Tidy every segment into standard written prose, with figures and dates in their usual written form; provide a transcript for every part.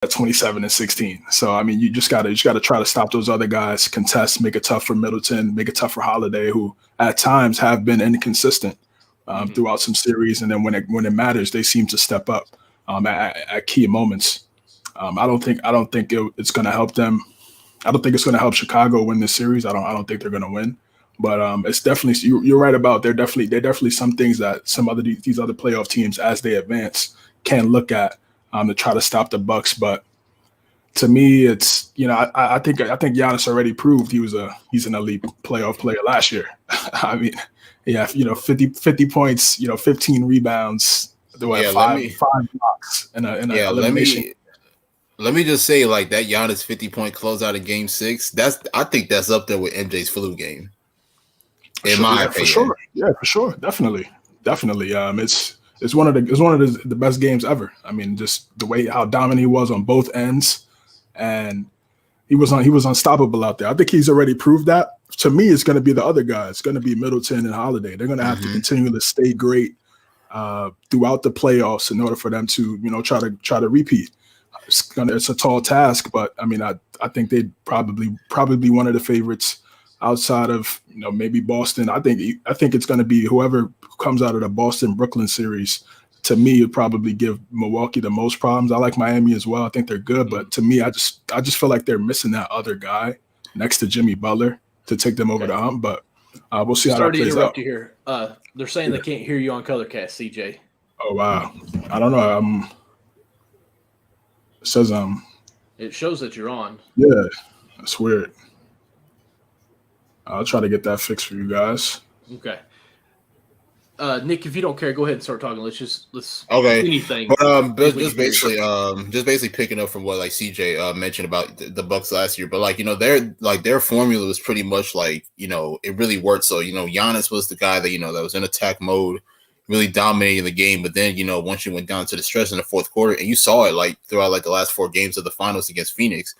at 27 and 16. So I mean, you just gotta try to stop those other guys, contest, make it tough for Middleton, make it tough for Holiday, who at times have been inconsistent throughout some series, and then when it matters, they seem to step up at key moments. It's going to help them. I don't think it's going to help Chicago win this series. I don't think they're going to win. But it's definitely you're right about there definitely some things that some other these other playoff teams as they advance can look at to try to stop the Bucks. But to me, it's I think Giannis already proved he's an elite playoff player last year. I mean, yeah, 50 points, 15 rebounds, Yeah, five blocks in a yeah, elimination. let me just say like that Giannis 50-point closeout in Game 6. I think that's up there with MJ's flu game, For in sure, my yeah, for sure, opinion. yeah, for sure, definitely. It's one of the best games ever. I mean, just the way how dominant he was on both ends, and he was unstoppable out there. I think he's already proved that. To me, it's going to be the other guys. It's going to be Middleton and Holiday. They're going to have to Hmm. continue to stay great throughout the playoffs in order for them to try to repeat. It's a tall task, but I mean, I think they'd probably be one of the favorites outside of maybe Boston. I think it's going to be whoever comes out of the Boston Brooklyn series. To me, would probably give Milwaukee the most problems. I like Miami as well. I think they're good, but to me, I just feel like they're missing that other guy next to Jimmy Butler to take them over Okay. the hump. But we'll see how Sorry that to plays out. interrupt you here. They're saying they can't hear you on Colorcast, CJ. Oh wow, I don't know. It says It shows that you're on. yeah, that's weird. I'll try to get that fixed for you guys. Okay. Nick, if you don't care, go ahead and start talking. Let's Okay, anything. but Just just basically picking up from what like CJ mentioned about the Bucks last year. But like their formula was pretty much like it really worked. So Giannis was the guy that that was in attack mode, really dominating the game. But then once you went down to the stretch in the fourth quarter, and you saw it like throughout like the last 4 games of the finals against Phoenix,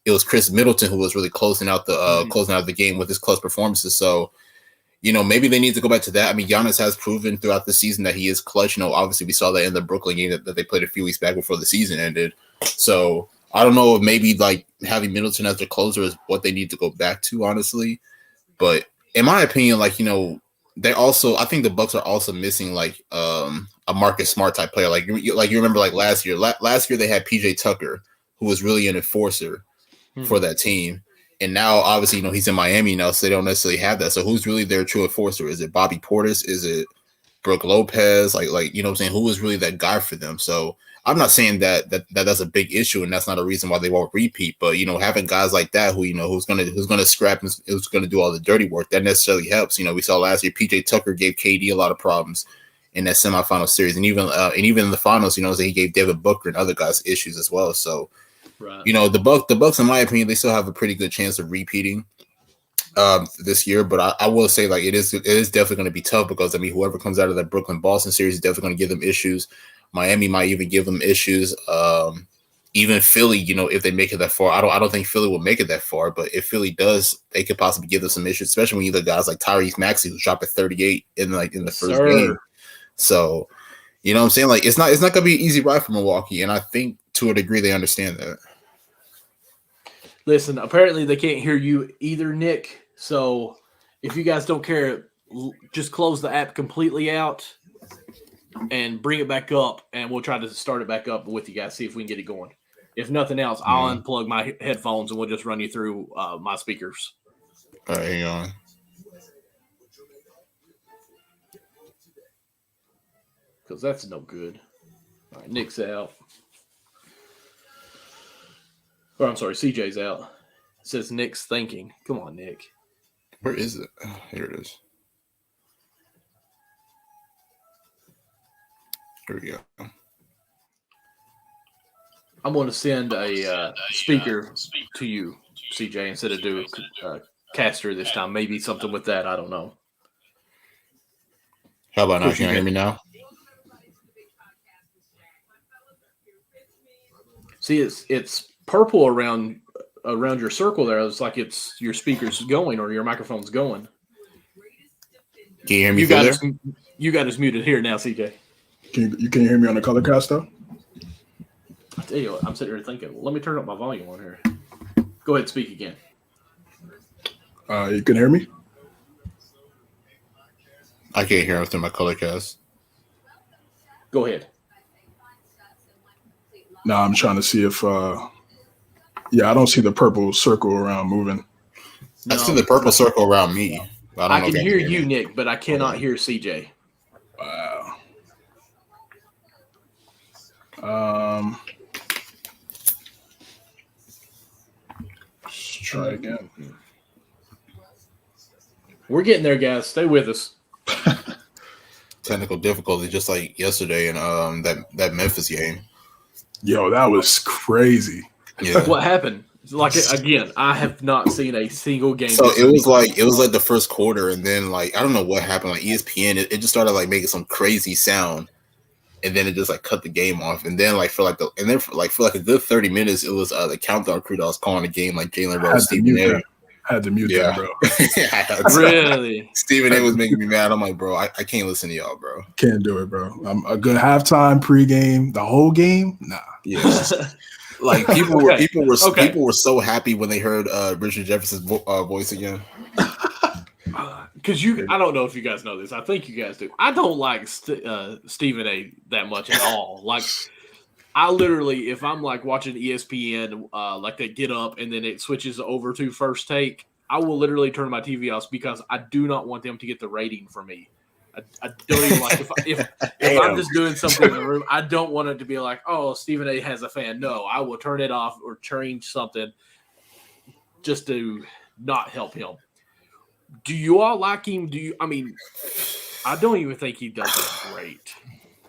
it was Chris Middleton who was really closing out the game with his clutch performances. So maybe they need to go back to that. I mean, Giannis has proven throughout the season that he is clutch. Obviously we saw that in the Brooklyn game that they played a few weeks back before the season ended. So I don't know if maybe like having Middleton as their closer is what they need to go back to, honestly. But in my opinion, I think the Bucks are also missing like a Marcus Smart type player. Like you remember like last year. Last year they had PJ Tucker, who was really an enforcer for that team. And now, obviously, he's in Miami now, so they don't necessarily have that. So who's really their true enforcer? Is it Bobby Portis? Is it Brooke Lopez? Like what I'm saying? Who is really that guy for them? So I'm not saying that's a big issue, and that's not a reason why they won't repeat. But having guys like that who who's gonna scrap and who's gonna do all the dirty work, that necessarily helps. We saw last year PJ Tucker gave KD a lot of problems in that semifinal series, and even in the finals, he gave Devin Booker and other guys issues as well. So. right. The Bucks, in my opinion, they still have a pretty good chance of repeating this year. But I will say, like, it is definitely going to be tough because whoever comes out of that Brooklyn Boston series is definitely going to give them issues. Miami might even give them issues. Even Philly, if they make it that far, I don't think Philly will make it that far. But if Philly does, they could possibly give them some issues, especially when you look at guys like Tyrese Maxey, who's dropped at 38 in the first game. So, what I'm saying? Like, it's not going to be an easy ride for Milwaukee, and I think to a degree they understand that. Listen, apparently they can't hear you either, Nick. So if you guys don't care, just close the app completely out and bring it back up, and we'll try to start it back up with you guys, see if we can get it going. If nothing else, I'll unplug my headphones and we'll just run you through my speakers. All right, hang on. Because that's no good. All right, Nick's out. Or I'm sorry, CJ's out. It says Nick's thinking. Come on, Nick. Where is it? Oh, here it is. Here we go. I'm going to send a speaker to you, CJ, instead of do caster this time. Maybe something with that. I don't know. How about now? Can you hear me now? See, it's purple around your circle there. It's like it's your speaker's going or your microphone's going. Can you hear me through there? You got us muted here now, CJ. Can you hear me on the color cast though? I tell you what, I'm sitting here thinking, let me turn up my volume on here. Go ahead, speak again. You can hear me? I can't hear him through my color cast. Go ahead. No, I'm trying to see if I don't see the purple circle around moving. I see the purple circle around me. But I can hear you, Nick, but I cannot hear CJ. Wow. Let's try again. We're getting there, guys. Stay with us. Technical difficulty, just like yesterday in that Memphis game. Yo, that was crazy. Yeah. What happened? Like again, I have not seen a single game. So it was like the first quarter, and then like I don't know what happened. Like ESPN, it just started like making some crazy sound, and then it just like cut the game off. And then for like a good 30 minutes, it was the countdown crew that was calling the game, like Jalen Rose, Stephen A. Had to mute them, bro. Really? Stephen A was making me mad. I'm like, bro, I can't listen to y'all, bro. Can't do it, bro. I'm a good halftime, pregame, the whole game. Nah. Yeah. Like people were so happy when they heard Richard Jefferson's voice again. Because I don't know if you guys know this. I think you guys do. I don't like Stephen A. that much at all. Like, I literally, if I'm like watching ESPN, like they get up and then it switches over to First Take, I will literally turn my TV off because I do not want them to get the rating from me. I don't even like if I'm just doing something in the room, I don't want it to be like, oh, Stephen A. has a fan. No, I will turn it off or change something just to not help him. Do you all like him? I don't even think he does it great.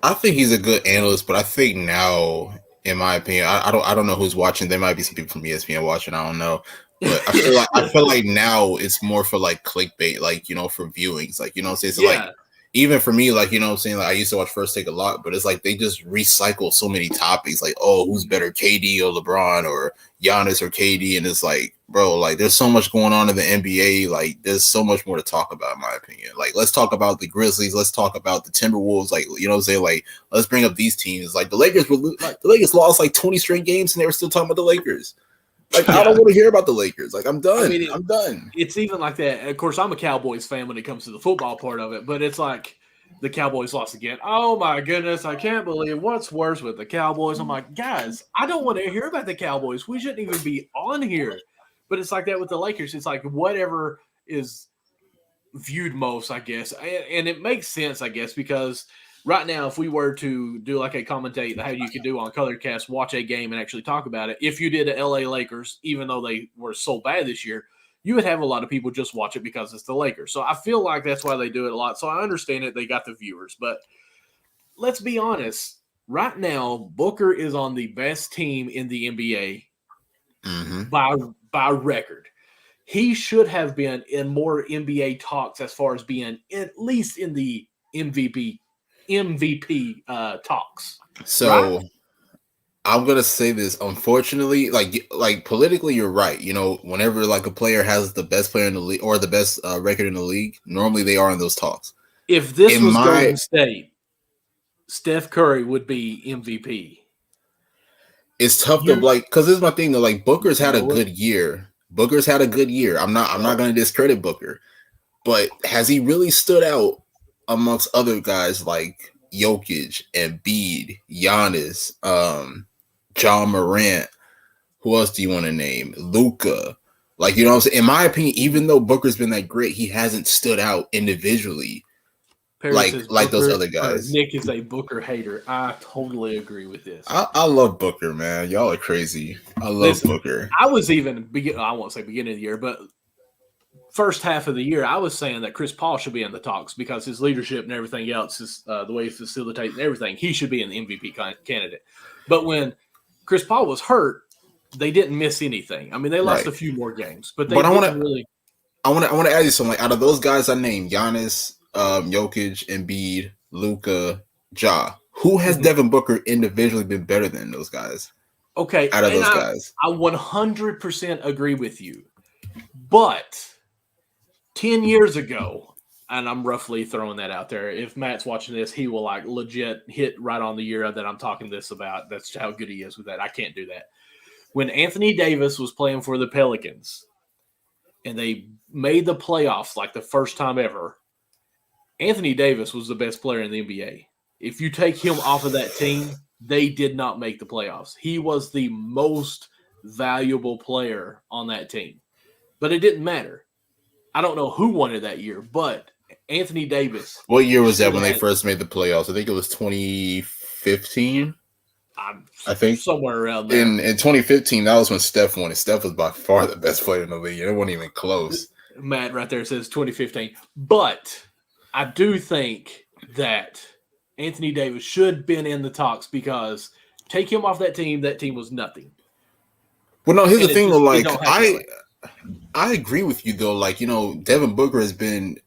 I think he's a good analyst, but I think now, in my opinion, I don't know who's watching. There might be some people from ESPN watching. I don't know. But I feel like now it's more for like clickbait, like, for viewings, like, so like even for me, like, like I used to watch First Take a lot, but it's like they just recycle so many topics, like, oh, who's better, KD or LeBron or Giannis or KD, and it's like, bro, like there's so much going on in the NBA, like there's so much more to talk about, in my opinion. Like, let's talk about the Grizzlies, let's talk about the Timberwolves, like, like let's bring up these teams. Like the Lakers lost like 20 straight games, and they were still talking about the Lakers. Like, I don't want to hear about the Lakers. Like, I'm done. I'm done. It's even like that. Of course, I'm a Cowboys fan when it comes to the football part of it, but it's like the Cowboys lost again. Oh, my goodness. I can't believe what's worse with the Cowboys. I'm like, guys, I don't want to hear about the Cowboys. We shouldn't even be on here. But it's like that with the Lakers. It's like whatever is viewed most, I guess. And it makes sense, I guess, because – right now, if we were to do like a commentate, how you could do on Colorcast, watch a game and actually talk about it, if you did the LA Lakers, even though they were so bad this year, you would have a lot of people just watch it because it's the Lakers. So I feel like that's why they do it a lot. So I understand it. They got the viewers. But let's be honest. Right now, Booker is on the best team in the NBA by record. He should have been in more NBA talks as far as being at least in the MVP talks. So right? I'm gonna say this. Unfortunately, like politically, you're right. Whenever like a player has the best player in the league or the best record in the league, normally they are in those talks. If this was Golden State, Steph Curry would be MVP. It's tough to because this is my thing though. Like Booker's had a good year. I'm not gonna discredit Booker, but has he really stood out amongst other guys like Jokic, Embiid, Giannis, John Morant? Who else do you want to name? Luka. Like, what I'm saying? In my opinion, even though Booker's been that great, he hasn't stood out individually like those other guys. Nick is a Booker hater. I totally agree with this. I love Booker, man. Y'all are crazy. I love Booker. I was even I won't say beginning of the year, but first half of the year, I was saying that Chris Paul should be in the talks because his leadership and everything else is the way he facilitates and everything. He should be an MVP candidate. But when Chris Paul was hurt, they didn't miss anything. I mean, they lost a few more games, but I want to add you something. Like, out of those guys I named, Giannis, Jokic, Embiid, Luka, Ja, who has Devin Booker individually been better than those guys? Okay, out of those guys, I 100% agree with you, but 10 years ago, and I'm roughly throwing that out there. If Matt's watching this, he will like legit hit right on the year that I'm talking this about. That's how good he is with that. I can't do that. When Anthony Davis was playing for the Pelicans and they made the playoffs like the first time ever, Anthony Davis was the best player in the NBA. If you take him off of that team, they did not make the playoffs. He was the most valuable player on that team. But it didn't matter. I don't know who won it that year, but Anthony Davis. What year was that when they first made the playoffs? I think it was 2015. I think somewhere around there. In 2015, that was when Steph won it. Steph was by far the best player in the league. It wasn't even close. Matt right there says 2015. But I do think that Anthony Davis should have been in the talks because take him off that team was nothing. Well, no, here's the thing, though. Like, I agree with you, though. Like, Devin Booker has been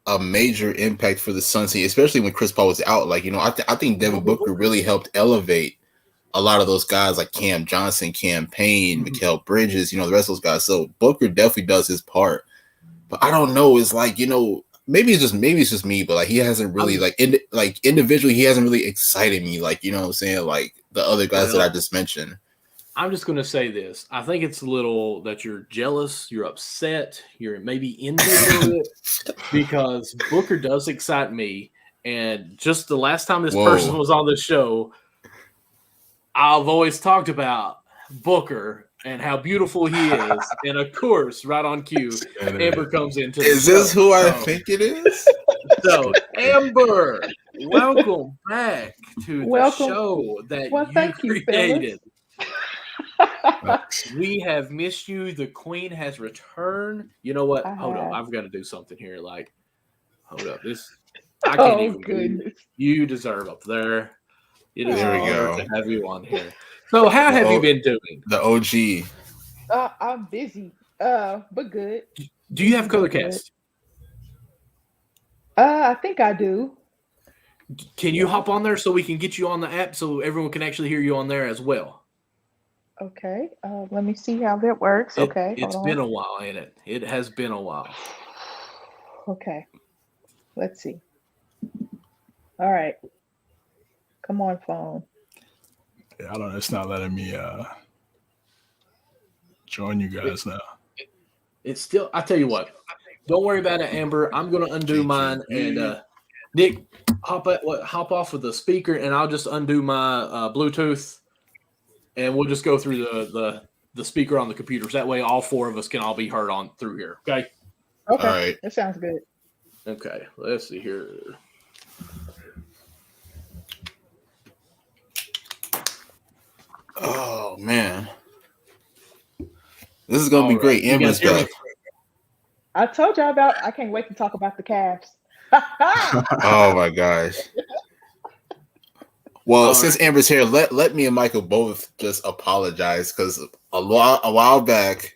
a major impact for the Suns, especially when Chris Paul was out. Like, I think Devin Booker really helped elevate a lot of those guys like Cam Johnson, Cam Payne, Mikal Bridges, the rest of those guys. So Booker definitely does his part. But I don't know. It's like, maybe it's just me, but like he hasn't really individually, he hasn't really excited me. Like, you know what I'm saying? Like the other guys that I just mentioned. I'm just going to say this. I think it's a little that you're jealous, you're upset, you're maybe into it because Booker does excite me. And just the last time this person was on the show, I've always talked about Booker and how beautiful he is. And of course, right on cue, Amber comes into the Is this who I think it is? So, Amber, welcome back to the show that you created. We have missed you. The Queen has returned. You know what? Hold up. I've got to do something here. Like, hold up. I can't even. Goodness. You deserve up there. It is an honor to have you on here. So, how have you been doing? The OG. I'm busy, but good. Do you have Colorcast? I think I do. Can you hop on there so we can get you on the app so everyone can actually hear you on there as well? Okay. Let me see how that works. Okay. It's been a while, ain't it? It has been a while. Okay. Let's see. All right. Come on, phone. Yeah, I don't know. It's not letting me join you guys now. It's still, I tell you what, don't worry about it, Amber. I'm going to undo mine. And Nick, hop off with the speaker, and I'll just undo my Bluetooth, and we'll just go through the speaker on the computers. That way all four of us can all be heard on through here. Okay? Okay. All right. That sounds good. Okay. Let's see here. Oh, man. This is going to be great. Amber's back. I told y'all I can't wait to talk about the Cavs. Oh, my gosh. Well, since Amber's here, let me and Michael both just apologize because a while back,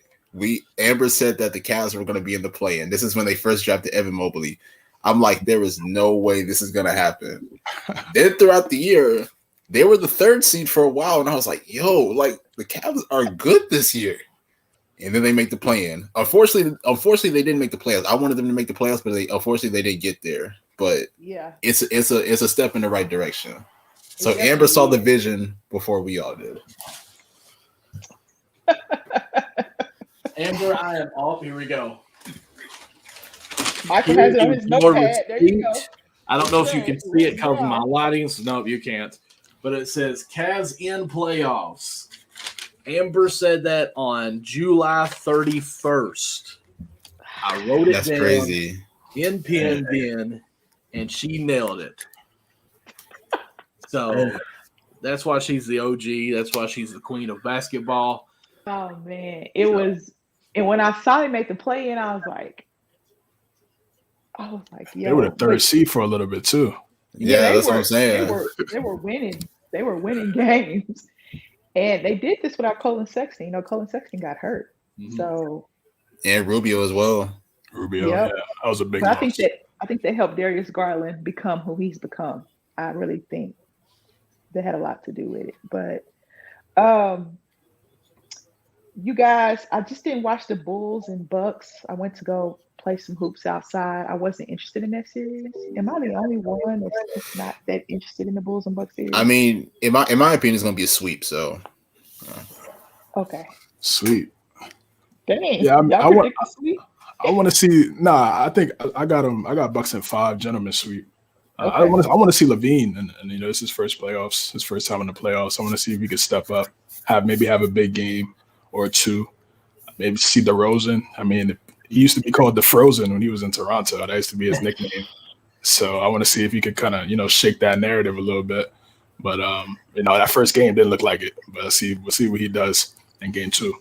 Amber said that the Cavs were going to be in the play-in. This is when they first drafted Evan Mobley. I'm like, there is no way this is going to happen. Then throughout the year, they were the third seed for a while, and I was like, yo, like the Cavs are good this year. And then they make the play-in. Unfortunately, they didn't make the playoffs. I wanted them to make the playoffs, but unfortunately they didn't get there. But yeah, it's a step in the right direction. So Amber saw the vision before we all did. Amber, I am off. Here we go. Michael has it on his notepad. There you go. I don't know if you can see it because of my lighting. So no, you can't. But it says Cavs in playoffs. Amber said that on July 31st. I wrote it down. That's crazy. In pen then, and she nailed it. So that's why she's the OG. That's why she's the queen of basketball. Oh, man. It was – and when I saw they make the play-in, I was like, yo. They were the third seed for a little bit, too. Yeah, that's what I'm saying. They were winning. They were winning games. And they did this without Colin Sexton. Colin Sexton got hurt. Mm-hmm. So and Rubio as well. Rubio, yeah. That was a big loss. I think they helped Darius Garland become who he's become. I really think they had a lot to do with it. But you guys, I just didn't watch the Bulls and Bucks. I went to go play some hoops outside. I wasn't interested in that series. Am I the only one that's not that interested in the Bulls and Bucks series? I mean, in my opinion, it's gonna be a sweep. So, okay. Sweet. Dang. Yeah, Y'all I want. predict a sweep? I want to see. Nah, I think I got him. I got Bucks in 5, gentlemen sweep. I Okay. want to see Levine, and you know, it's his first playoffs, his first time in the playoffs. I want to see if he could step up, have a big game or two. Maybe see DeRozan. I mean, he used to be called the Frozen when he was in Toronto. That used to be his nickname. So I want to see if he could kind of, you know, shake that narrative a little bit. But you know, that first game didn't look like it. But we'll see what he does in game 2.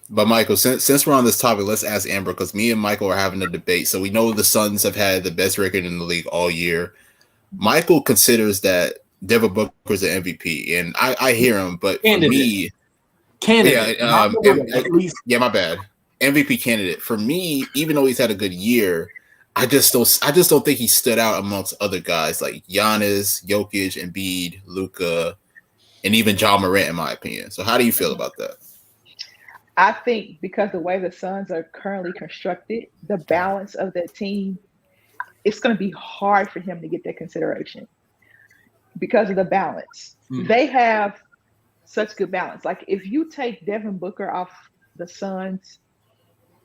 but Michael, since we're on this topic, let's ask Amber, because me and Michael are having a debate. So we know the Suns have had the best record in the league all year. Michael considers that Devin Booker's an MVP, and I hear him, but for me, Candidate. At least. yeah, my bad. MVP candidate for me, even though he's had a good year, I just don't think he stood out amongst other guys like Giannis, Jokic, Embiid, Luka, and even Ja Morant, in my opinion. So how do you feel about that? I think because the way the Suns are currently constructed, the balance of their team, it's going to be hard for him to get that consideration because of the balance. They have such good balance. Like if you take Devin Booker off the Suns,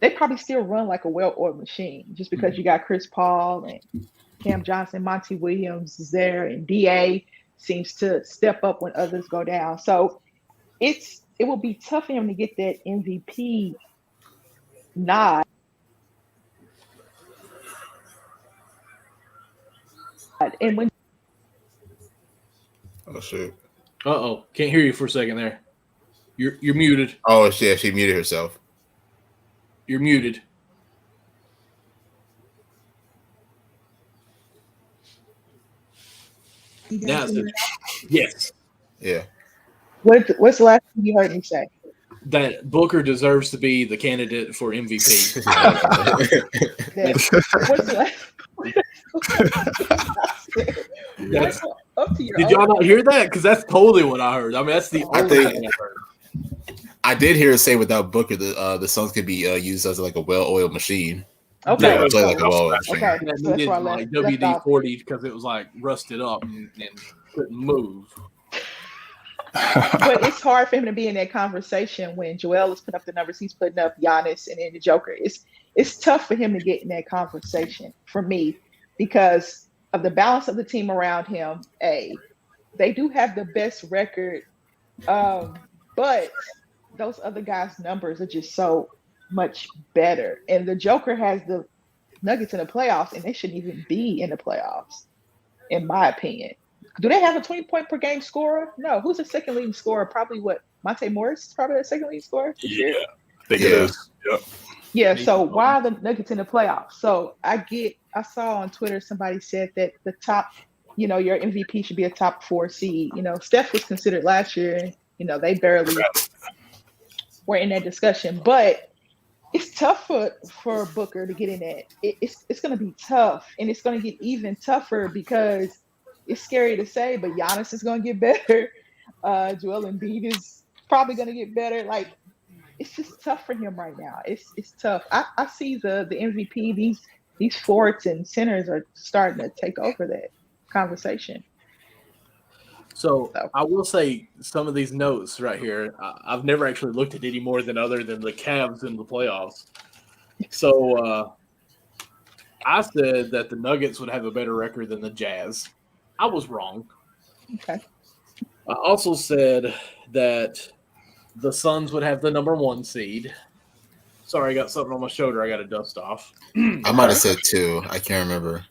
they probably still run like a well-oiled machine just because you got Chris Paul and Cam Johnson, Monty Williams is there, and DA seems to step up when others go down. So it will be tough for him to get that MVP nod. And when Oh shit! Can't hear you for a second there. You're muted. Oh shit! She muted herself. You're muted. Now it's yes. Yeah. what's the last thing you heard me say? That Booker deserves to be the candidate for MVP. What's the last? That's- Up to your Did own- y'all not hear that? Because that's totally what I heard. I mean, that's the I only think- thing I heard. I did hear her say without Booker, the Suns could be used as like a well-oiled machine. Okay. Yeah, play like a well-oiled machine. Okay. That So that's needed where I like left off. WD-40 because it was like rusted up and couldn't move. But it's hard for him to be in that conversation when Joel is putting up the numbers he's putting up, Giannis, and then the Joker. It's tough for him to get in that conversation for me because of the balance of the team around him. They do have the best record, but those other guys' numbers are just so much better. And the Joker has the Nuggets in the playoffs, and they shouldn't even be in the playoffs, in my opinion. Do they have a 20-point per game scorer? No. Who's the second leading scorer? Probably Monte Morris is probably the second leading scorer. Yeah, I think it Yeah. is. Yep. Yeah. So why are the Nuggets in the playoffs? So I saw on Twitter somebody said that the top, your MVP should be a top 4 seed. Steph was considered last year. They barely were in that discussion, but it's tough for Booker to get in that. It's going to be tough, and it's going to get even tougher because it's scary to say, but Giannis is going to get better. Joel Embiid is probably going to get better. Like, it's just tough for him right now. It's tough. I see the MVP. These forwards and centers are starting to take over that conversation. So I will say some of these notes right here, I've never actually looked at any more other than the Cavs in the playoffs. So I said that the Nuggets would have a better record than the Jazz. I was wrong. Okay. I also said that the Suns would have the number 1 seed. Sorry, I got something on my shoulder I got to dust off. I might have said 2. I can't remember.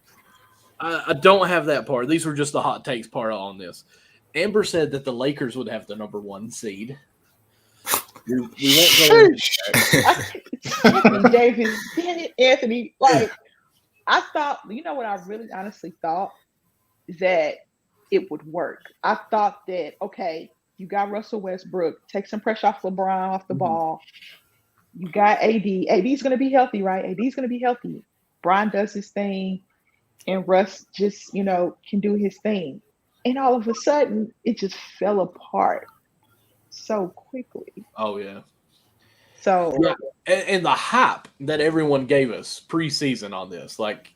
I don't have that part. These were just the hot takes part on this. Amber said that the Lakers would have the number 1 seed. We won't go into that. Anthony Davis, damn it, Anthony. Like, I thought, what I really honestly thought? That it would work. I thought that, okay, you got Russell Westbrook, take some pressure off LeBron off the ball. You got AD. AD's going to be healthy, right? AD's going to be healthy. Bron does his thing, and Russ just, can do his thing. And all of a sudden, it just fell apart so quickly. Oh, yeah. So, Yeah. and the hype that everyone gave us preseason on this, like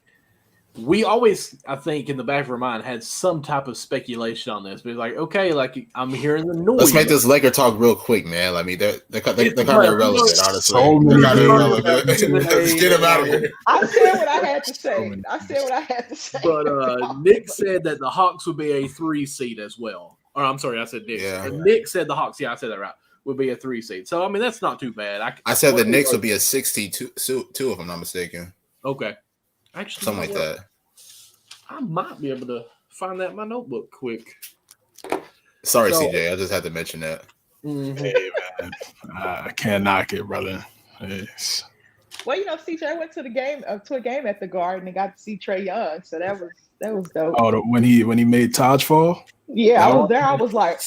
we always, I think, in the back of our mind had some type of speculation on this. But it's like, okay, like I'm hearing the noise. Let's make this Laker talk real quick, man. I mean, they're kind of irrelevant, honestly. So many They're kind of irrelevant. irrelevant. Let's get them out of here. I said what I had to say. I said what I had to say. But Nick said that the Hawks would be a 3 seed as well. Or I'm sorry, I said Nick. Yeah. And Nick said the Hawks. Yeah, I said that right. Would be a 3 seed. So I mean, that's not too bad. I said the Knicks would be a 62, if I'm not mistaken. Okay. Actually, Something like that. I might be able to find that in my notebook quick. Sorry, So- CJ. I just had to mention that. Mhm. Hey man, I can't knock it, brother. It's, Well, CJ, I went to a game at the Garden and got to see Trae Young, so that was dope. when he made Taj fall. Yeah, I Oh. was there. I was like,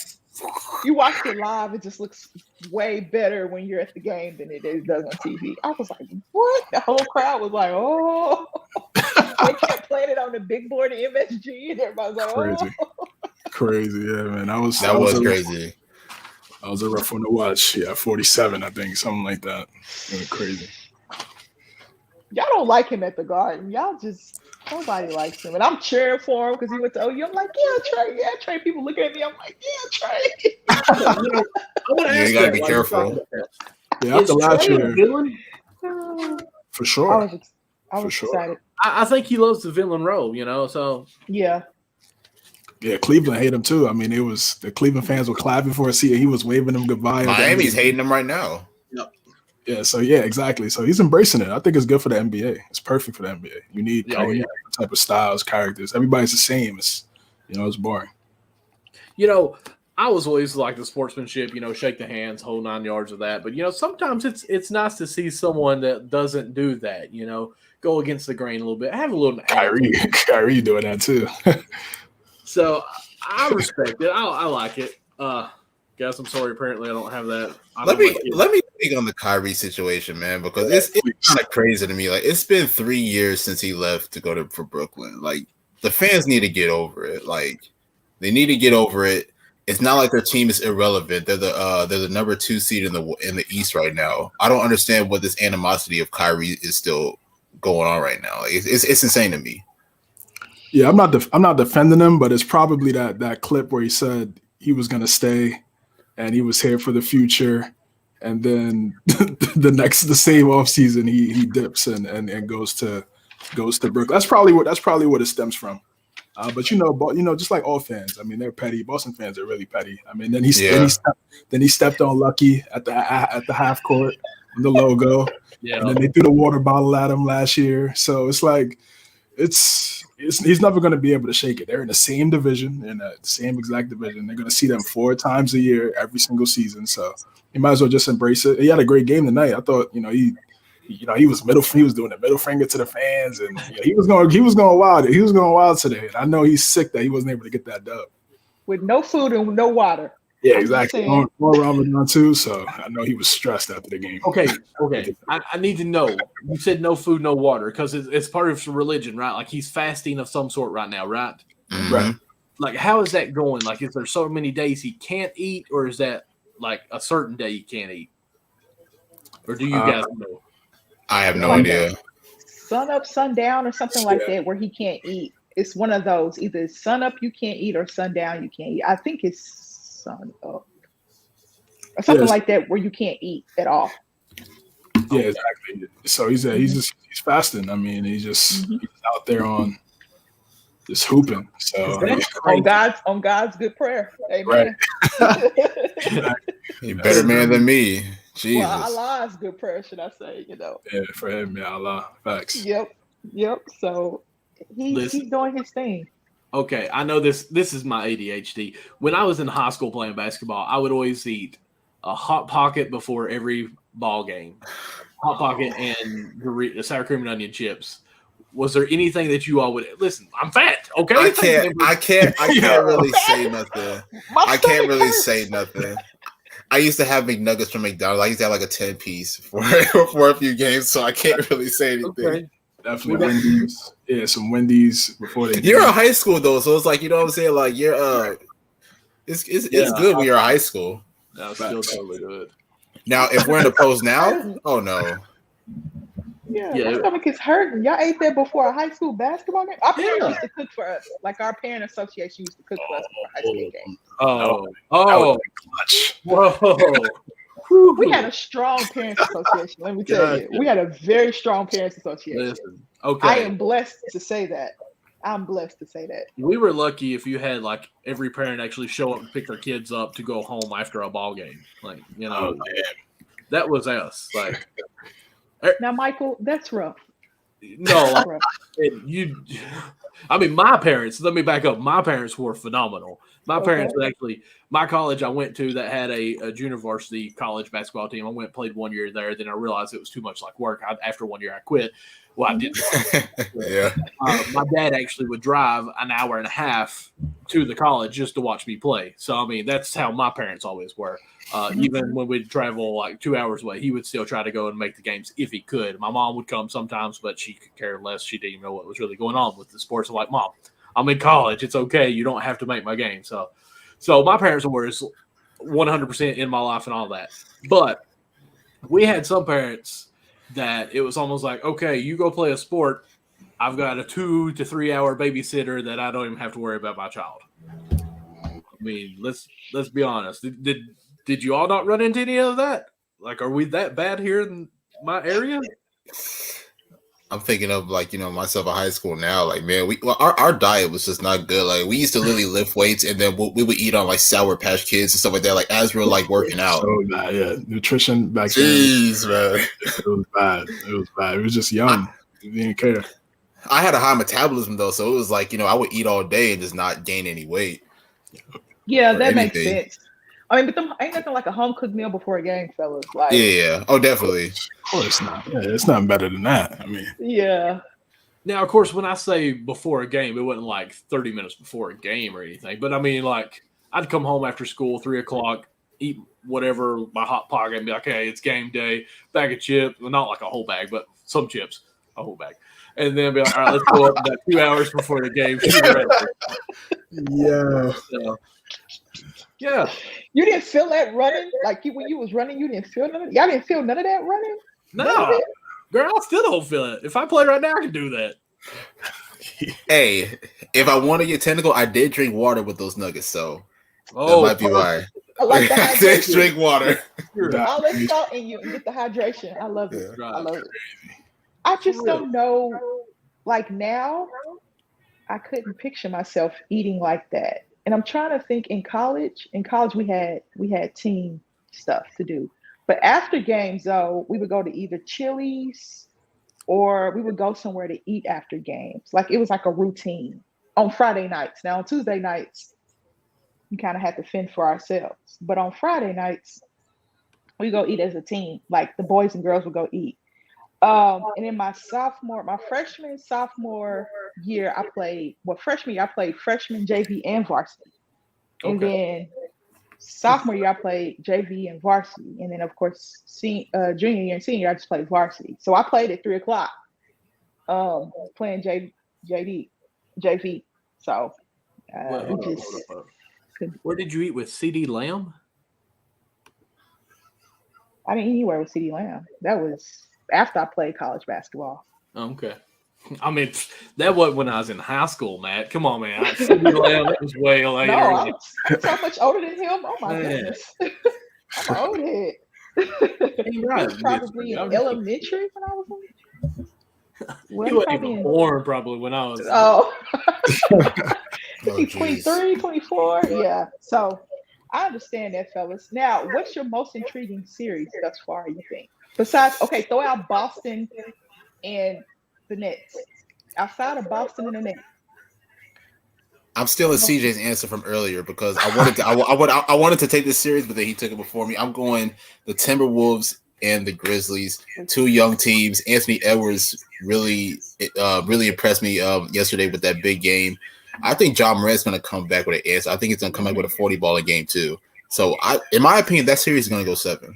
you watch it live, it just looks way better when you're at the game than it does on TV. I was like, what? The whole crowd was like, oh. They kept playing it on the big board at MSG, and everybody was like, Crazy. oh. Crazy, yeah, man. That was crazy. That was a rough one to watch. Yeah, 47, I think, something like that. It was crazy. Y'all don't like him at the Garden. Y'all just, nobody likes him. And I'm cheering for him because he went to OU. I'm like, yeah, Trey. People looking at me. I'm like, yeah, Trey. I want to Yeah, ask you gotta that be while you're careful. talking about that. Yeah, after Is last Trey a year, villain? for I sure. was For sure. excited. I think he loves the villain role, so Yeah. Yeah, Cleveland hate him too. I mean, it was the Cleveland fans were clapping for a seat. He was waving them goodbye. Miami's hating him right now. Yeah, so yeah, exactly. So he's embracing it. I think it's good for the NBA. It's perfect for the NBA. You need Yeah, different type of styles, characters. Everybody's the same. It's it's boring. I was always like the sportsmanship, shake the hands, whole 9 yards of that. But sometimes it's nice to see someone that doesn't do that. Go against the grain a little bit, have a little Kyrie doing that too. So I respect it. I like it. Guys, I'm sorry. Apparently, I don't have that. Let me speak on the Kyrie situation, man, because it's kind of crazy to me. Like, it's been 3 years since he left to go for Brooklyn. Like, the fans need to get over it. Like, they need to get over it. It's not like their team is irrelevant. They're the number 2 seed in the East right now. I don't understand what this animosity of Kyrie is still going on right now. Like, it's insane to me. Yeah, I'm not defending him, but it's probably that clip where he said he was going to stay and he was here for the future, and then the same offseason he dips and goes to Brooklyn. That's probably what it stems from. But just like all fans, I mean, they're petty. Boston fans are really petty. I mean, then he stepped on Lucky at the half court on the logo, and then they threw the water bottle at him last year. So it's like he's never going to be able to shake it. They're in the same division, in the same exact division. They're going to see them 4 times a year, every single season. So you might as well just embrace it. He had a great game tonight. I thought, he was doing the middle finger to the fans, and he was going wild. He was going wild today. And I know he's sick that he wasn't able to get that dub With no food and no water. Yeah, exactly. More Ramadan too. So I know he was stressed after the game. Okay. I need to know. You said no food, no water, because it's part of religion, right? Like he's fasting of some sort right now, right? Mm-hmm. Right. Like, how is that going? Like, is there so many days he can't eat, or is that like a certain day he can't eat? Or do you guys know? I have no idea. Sun up, sundown, or something like that, where he can't eat. It's one of those. Either sun up you can't eat, or sundown you can't eat. I think it's sun up, or something like that, where you can't eat at all. Yeah, exactly. So he's fasting. I mean, he's out there on just hooping. So on God's good prayer. Amen. Right. You're better man than me. Jesus. Well, Allah's good prayer, should I say? Yeah, for him, yeah, Allah. Facts. Yep. So he's doing his thing. Okay, I know this is my ADHD. When I was in high school playing basketball, I would always eat a Hot Pocket before every ball game. Hot Pocket and the sour cream and onion chips. Was there anything that you all would listen? I'm fat. Okay, I can't really say nothing. I can't really say nothing. I used to have McNuggets from McDonald's. I used to have like a 10-piece for a few games, so I can't really say anything. Okay. Definitely Wendy's. Yeah, some Wendy's before they. You're in high school though, so it's like, you know what I'm saying. Like you're it's good when you're in high school. That's still totally good. Now, if we're in the pros now, oh no. Yeah, Yeah. my stomach is hurting. Y'all ate that before a high school basketball game? Our parents Yeah. used to cook for us. Like our parent association used to cook for us before high school games. Oh, Clutch. whoa. We had a strong parents association. Let me tell you, we had a very strong parents association. Listen, okay. I am blessed to say that. I'm blessed to say that. We were lucky if you had like every parent actually show up and pick their kids up to go home after a ball game. Like, you know, that was us. Like, Now, Michael, that's rough. no, like, Rough. I mean, my parents, let me back up. My parents were phenomenal. My parents Okay. would actually, my college I went to that had a junior varsity college basketball team. I went and played 1 year there. Then I realized it was too much like work. After 1 year, I quit. Well, I didn't. Yeah. My dad actually would drive an hour and a half to the college just to watch me play. So, I mean, that's how my parents always were. Even when we'd travel like 2 hours away, he would still try to go and make the games if he could. My mom would come sometimes, but she could care less. She didn't even know what was really going on with the sports. I'm like, Mom, I'm in college. It's okay. You don't have to make my game. So my parents were 100% in my life and all that. But we had some parents that it was almost like, okay, you go play a sport. I've got a 2 to 3 hour babysitter that I don't even have to worry about my child. I mean, let's be honest. Did you all not run into any of that? Like, are we that bad here in my area? I'm thinking of like, myself in high school now. Like, man, our diet was just not good. Like, we used to literally lift weights and then we would eat on like Sour Patch Kids and stuff like that. Like, as we're like working out. So bad, yeah. Nutrition back then, Jeez, man. it was bad. It was bad. It was just young. You didn't care. I had a high metabolism though, so it was like, I would eat all day and just not gain any weight. Yeah, Or that makes anything. sense. I mean, but them ain't nothing like a home cooked meal before a game, fellas. Like, Yeah. Oh, definitely. Of course not. Yeah, it's not better than that. I mean, yeah. Now, of course, when I say before a game, it wasn't like 30 minutes before a game or anything. But I mean, like, I'd come home after school, 3 o'clock, eat whatever, my hot pocket, and be like, hey, it's game day, bag of chips. Well, not like a whole bag, but some chips, a whole bag. And then be like, all right, let's go up about 2 hours before the game. yeah. So, yeah. You didn't feel that running? Like when you was running, you didn't feel none of it? Y'all didn't feel none of that running? None of No. it? Girl, I still don't feel it. If I play right now, I can do that. Hey, if I want to get technical, I did drink water with those nuggets, so Oh, that might be why. I like the I did hydration. drink water. All that salt in you and get the hydration. I love it. Yeah. I love it. I just don't know. Like now, I couldn't picture myself eating like that. And I'm trying to think in college. In college, we had team stuff to do. But after games, though, we would go to either Chili's or we would go somewhere to eat after games. Like it was like a routine on Friday nights. Now on Tuesday nights, we kind of had to fend for ourselves. But on Friday nights, we go eat as a team. Like the boys and girls would go eat. And in my freshman, sophomore year, freshman year, I played freshman, JV, and varsity. And then sophomore year, I played JV and varsity. And then, of course, junior year and senior year, I just played varsity. So I played at 3 o'clock, playing JV. So we just couldn't. Where did you eat with CD Lamb? I didn't eat anywhere with CD Lamb. That was after I played college basketball. Okay. I mean, that wasn't when I was in high school, Matt. Come on, man. CD Lamb, that was way later. No, I'm so much older than him. Oh my Man. goodness. I'm an old head. You're right. I was probably in elementary when I was in. Well, You wasn't probably even born probably when I was. Oh, Oh, 23, 24. Yeah. So I understand that, fellas. Now, what's your most intriguing series thus far, you think? Besides, okay, throw out Boston and the Nets. Outside of Boston and the Nets. I'm still in CJ's answer from earlier because I wanted to take this series, but then he took it before me. I'm going the Timberwolves and the Grizzlies, 2 young teams. Anthony Edwards really impressed me yesterday with that big game. I think John Morant's going to come back with an answer. I think it's going to come back with a 40-baller game too. So, in my opinion, that series is going to go 7.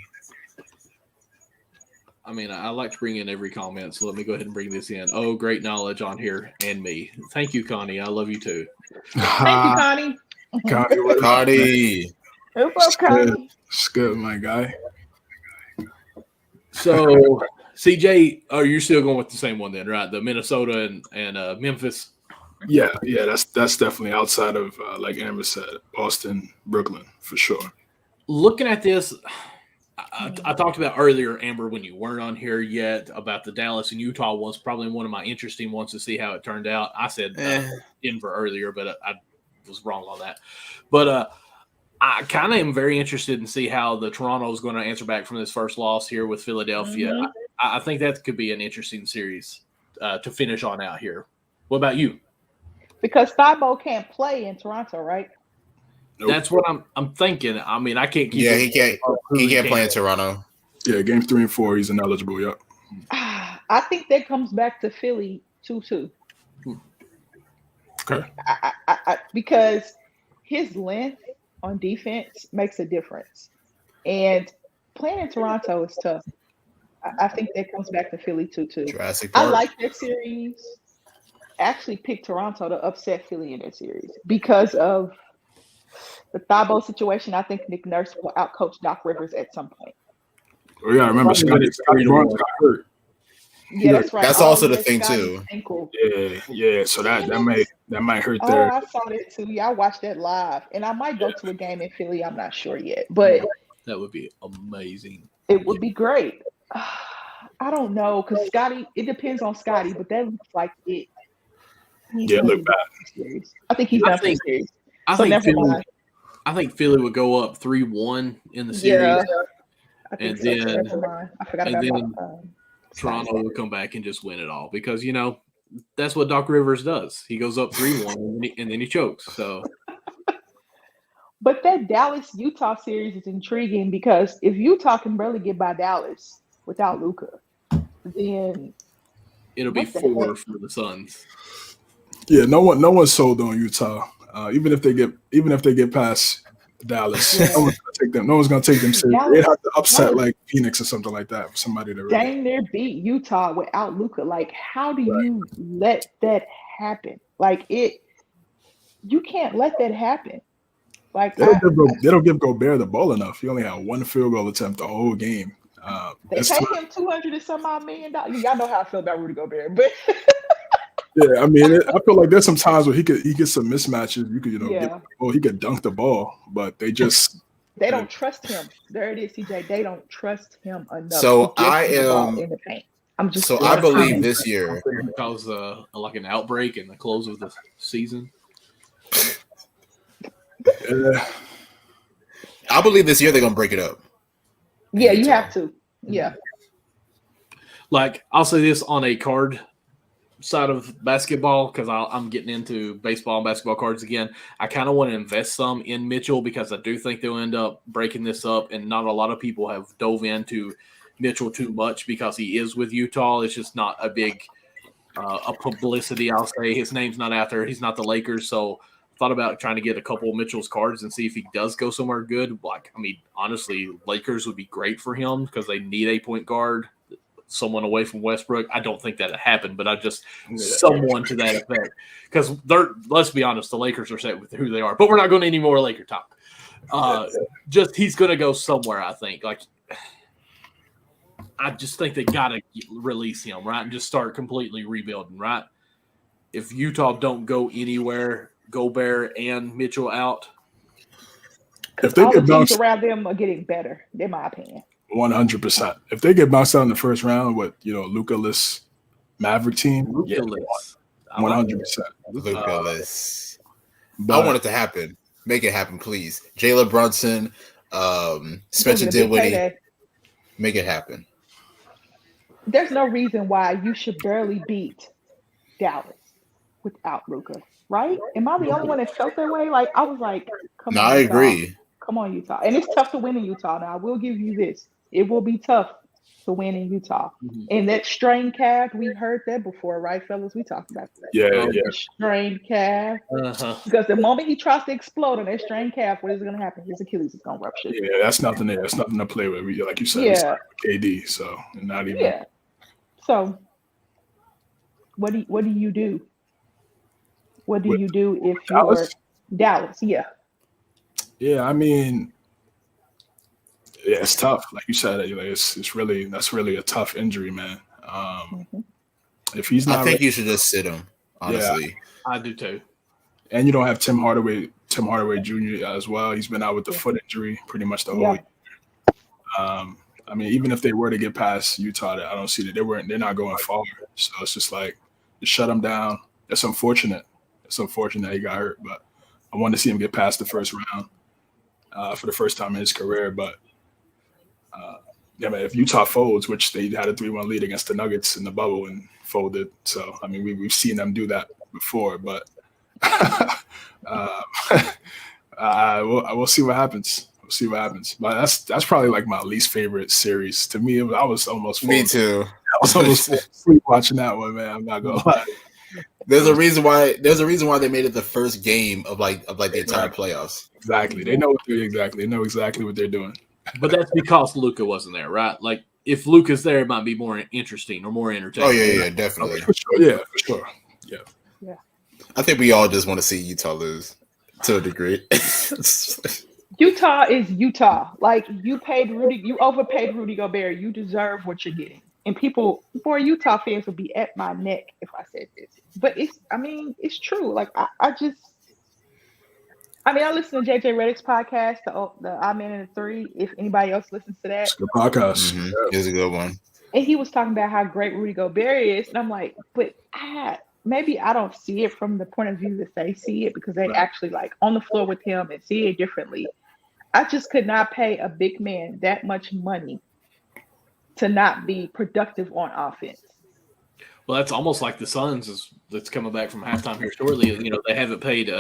I mean, I like to bring in every comment, so let me go ahead and bring this in. Oh, great knowledge on here and me. Thank you, Connie. I love you too. Thank you, Connie. Connie, what up, man? Cardi. What's up, Connie? It's good, my guy. So, CJ, you're still going with the same one then, right? The Minnesota and Memphis. Yeah, that's definitely outside of like Amber said, Boston, Brooklyn for sure. Looking at this, I talked about earlier, Amber, when you weren't on here yet, about the Dallas and Utah ones. Probably one of my interesting ones to see how it turned out. I said Denver earlier, but I was wrong on that. But I kind of am very interested in see how the Toronto is going to answer back from this first loss here with Philadelphia. Mhm. I think that could be an interesting series to finish on out here. What about you? Because Thibault can't play in Toronto, right? Nope. That's what I'm thinking. I mean, I can't keep. Yeah, it- he can't play in Toronto. Yeah, games 3 and 4, he's ineligible. Yep. I think that comes back to Philly 2-2. Okay. Because his length on defense makes a difference. And playing in Toronto is tough. I think that comes back to Philly 2-2. Jurassic I Park. like that series. Actually picked Toronto to upset Philly in that series because of the Thibault situation. I think Nick Nurse will outcoach Doc Rivers at some point. Oh yeah, I remember Probably Scotty Barnes got hurt. Yeah, that's right. That's also the that's thing, Scotty's too. ankle. Yeah. So that might hurt Oh, their. I saw that too. Yeah, I watched that live, and I might go to a game in Philly. I'm not sure yet, but That would be amazing. it would be great. I don't know because Scotty. It depends on Scotty, but that looks like it. He's Yeah, gonna look be bad. done for the series. I think he's I done for the think- series. I So think never Philly, mind. I think Philly would go up 3-1 in the series. Yeah, I think And so. then- Never mind. I forgot and about then Toronto would come back and just win it all because that's what Doc Rivers does. He goes up 3-1 and then he chokes. So But that Dallas Utah series is intriguing because if Utah can barely get by Dallas without Luka, then it'll be What the 4 heck? for the Suns. Yeah, no one's sold on Utah. Even if they get past Dallas, Yeah. no one's gonna take them seriously. Dallas- They'd have to upset Dallas- like Phoenix or something like that for somebody to really. dang near beat Utah without Luka. Like, how do you let that happen? Like you can't let that happen. Like They don't give Gobert the ball enough. He only had 1 field goal attempt the whole game. they It's pay too- him $200 and some odd million. Y'all know how I feel about Rudy Gobert, but yeah, I mean, I feel like there's some times where he gets some mismatches. You could, Yeah. he could dunk the ball, but they just they don't trust him. There it is, CJ. They don't trust him enough. So to just get the ball am- in the paint. I'm just So I believe this year. Cause like an outbreak in the close of the season. I believe this year they're gonna break it up. Yeah, you have to. Yeah. Like I'll say this on a card side of basketball because I'm getting into baseball and basketball cards again. I kind of want to invest some in Mitchell because I do think they'll end up breaking this up, and not a lot of people have dove into Mitchell too much because he is with Utah. It's just not a big a publicity. I'll say his name's not out there. He's not the Lakers, so thought about trying to get a couple of Mitchell's cards and see if he does go somewhere good. Like, I mean, honestly, Lakers would be great for him because they need a point guard, someone away from Westbrook. I don't think that'd happen, but I just someone to that effect because let's be honest, the Lakers are set with who they are, but we're not going to any more Laker talk. Just he's going to go somewhere. I think I just think they got to release him, right, and just start completely rebuilding, right? If Utah don't go anywhere, Gobert and Mitchell out. if they All the get teams bounced around them are getting better, in my opinion. 100%, if they get bounced out in the first round with Luka-less Maverick team, yeah, Luka-less. 100%. Lucas. I But want it to happen. Make it happen, please. Jalen Brunson, Spencer It's gonna be a big Dinwiddie. payday. Make it happen. There's no reason why you should barely beat Dallas without Luka, right? Am I the only one that felt that way? Like, I was like, come No, on, I Utah. agree. Come on, Utah. And it's tough to win in Utah. Now, I will give you this. It will be tough to win in Utah. Mhm. And that strained calf, we heard that before, right, fellas? We talked about that. yeah. The strained calf. Uh-huh. Because the moment he tries to explode on that strained calf, what is going to happen? His Achilles is going to rupture. Yeah, that's nothing there. That's nothing to play with. Like you said, it's Yeah. KD, so not even. Yeah. So, what do you do? What do With you do if Dallas? you're Dallas? Yeah. Yeah, I mean, Yeah, it's tough. Like you said, like it's really that's really a tough injury, man. If he's not, I think you should just sit him. Honestly, I do too. and you don't have Tim Hardaway Jr. as well. He's been out with the foot injury pretty much the whole year. I mean, even if they were to get past Utah, I don't see that they're not going far. So it's just like you shut him down. It's unfortunate. It's unfortunate that he got hurt, but I wanted to see him get past the first round for the first time in his career. But yeah, man, if Utah folds, which they had a 3-1 lead against the Nuggets in the bubble and folded, so I mean we've seen them do that before, but I will see what happens. We'll see what happens. But that's probably like my least favorite series. To me, I was almost me too. I was almost asleep watching that one, man. I'm not gonna lie. There's a reason why they made it the first game of like the entire playoffs. Exactly. They know exactly what they're doing. But that's because Luka wasn't there, right? Like if Luka's there, it might be more interesting or more entertaining. Oh yeah, definitely. For sure. Yeah, for sure. Yeah. I think we all just want to see Utah lose to a degree. Utah is Utah. Like you overpaid Rudy Gobert. You deserve what you're getting. And Utah fans would be at my neck if I said this. But it's true. Like I listen to JJ Redick's podcast, the I'm in the 3. If anybody else listens to that, It's a good podcast. Mm-hmm. It's a good one. And he was talking about how great Rudy Gobert is, and I'm like, but maybe I don't see it from the point of view that they see it because they actually like on the floor with him and see it differently. I just could not pay a big man that much money to not be productive on offense. Well, that's almost like the Suns that's coming back from halftime here shortly. You know, they haven't paid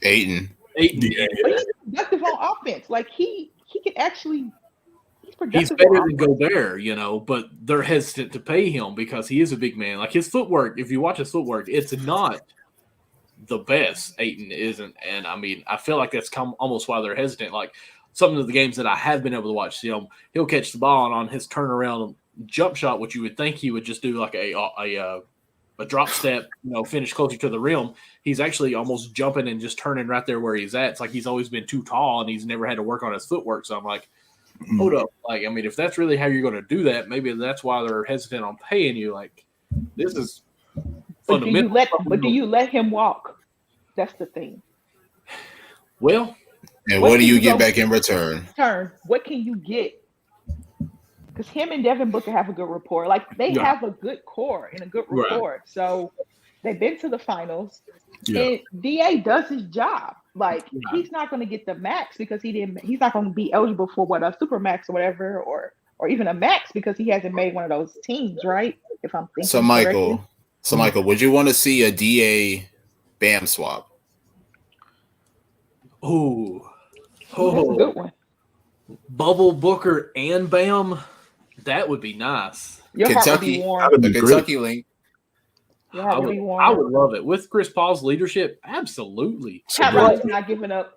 Ayton. Yeah. But he's productive on offense. Like he can actually he's productive. He's better than Gobert, you know, but they're hesitant to pay him because he is a big man. Like his footwork, if you watch his footwork, it's not the best. Ayton isn't, and I mean, I feel like that's almost why they're hesitant. Like some of the games that I have been able to watch, you know, he'll catch the ball and on his turnaround jump shot, which you would think he would just do like a drop step, you know, finish closer to the rim. He's actually almost jumping and just turning right there where he's at. It's like he's always been too tall and he's never had to work on his footwork. So I'm like, hold up. Like, I mean, if that's really how you're going to do that, maybe that's why they're hesitant on paying you. Like, this is fundamental. But do you let him walk? That's the thing. Well, and what do you get back in return? What can you get? Because him and Devin Booker have a good rapport. Like they have a good core and a good rapport. Right. So they've been to the finals. Yeah. And DA does his job. Like he's not going to get the max because he's not going to be eligible for a super max or whatever, or even a max because he hasn't made one of those teams, right? If I'm thinking. So Michael, would you want to see a DA Bam swap? Oh, that's a good one. Bubble Booker and Bam. That would be nice. Kentucky link. I would love it with Chris Paul's leadership. Absolutely. Pat Riley's not giving up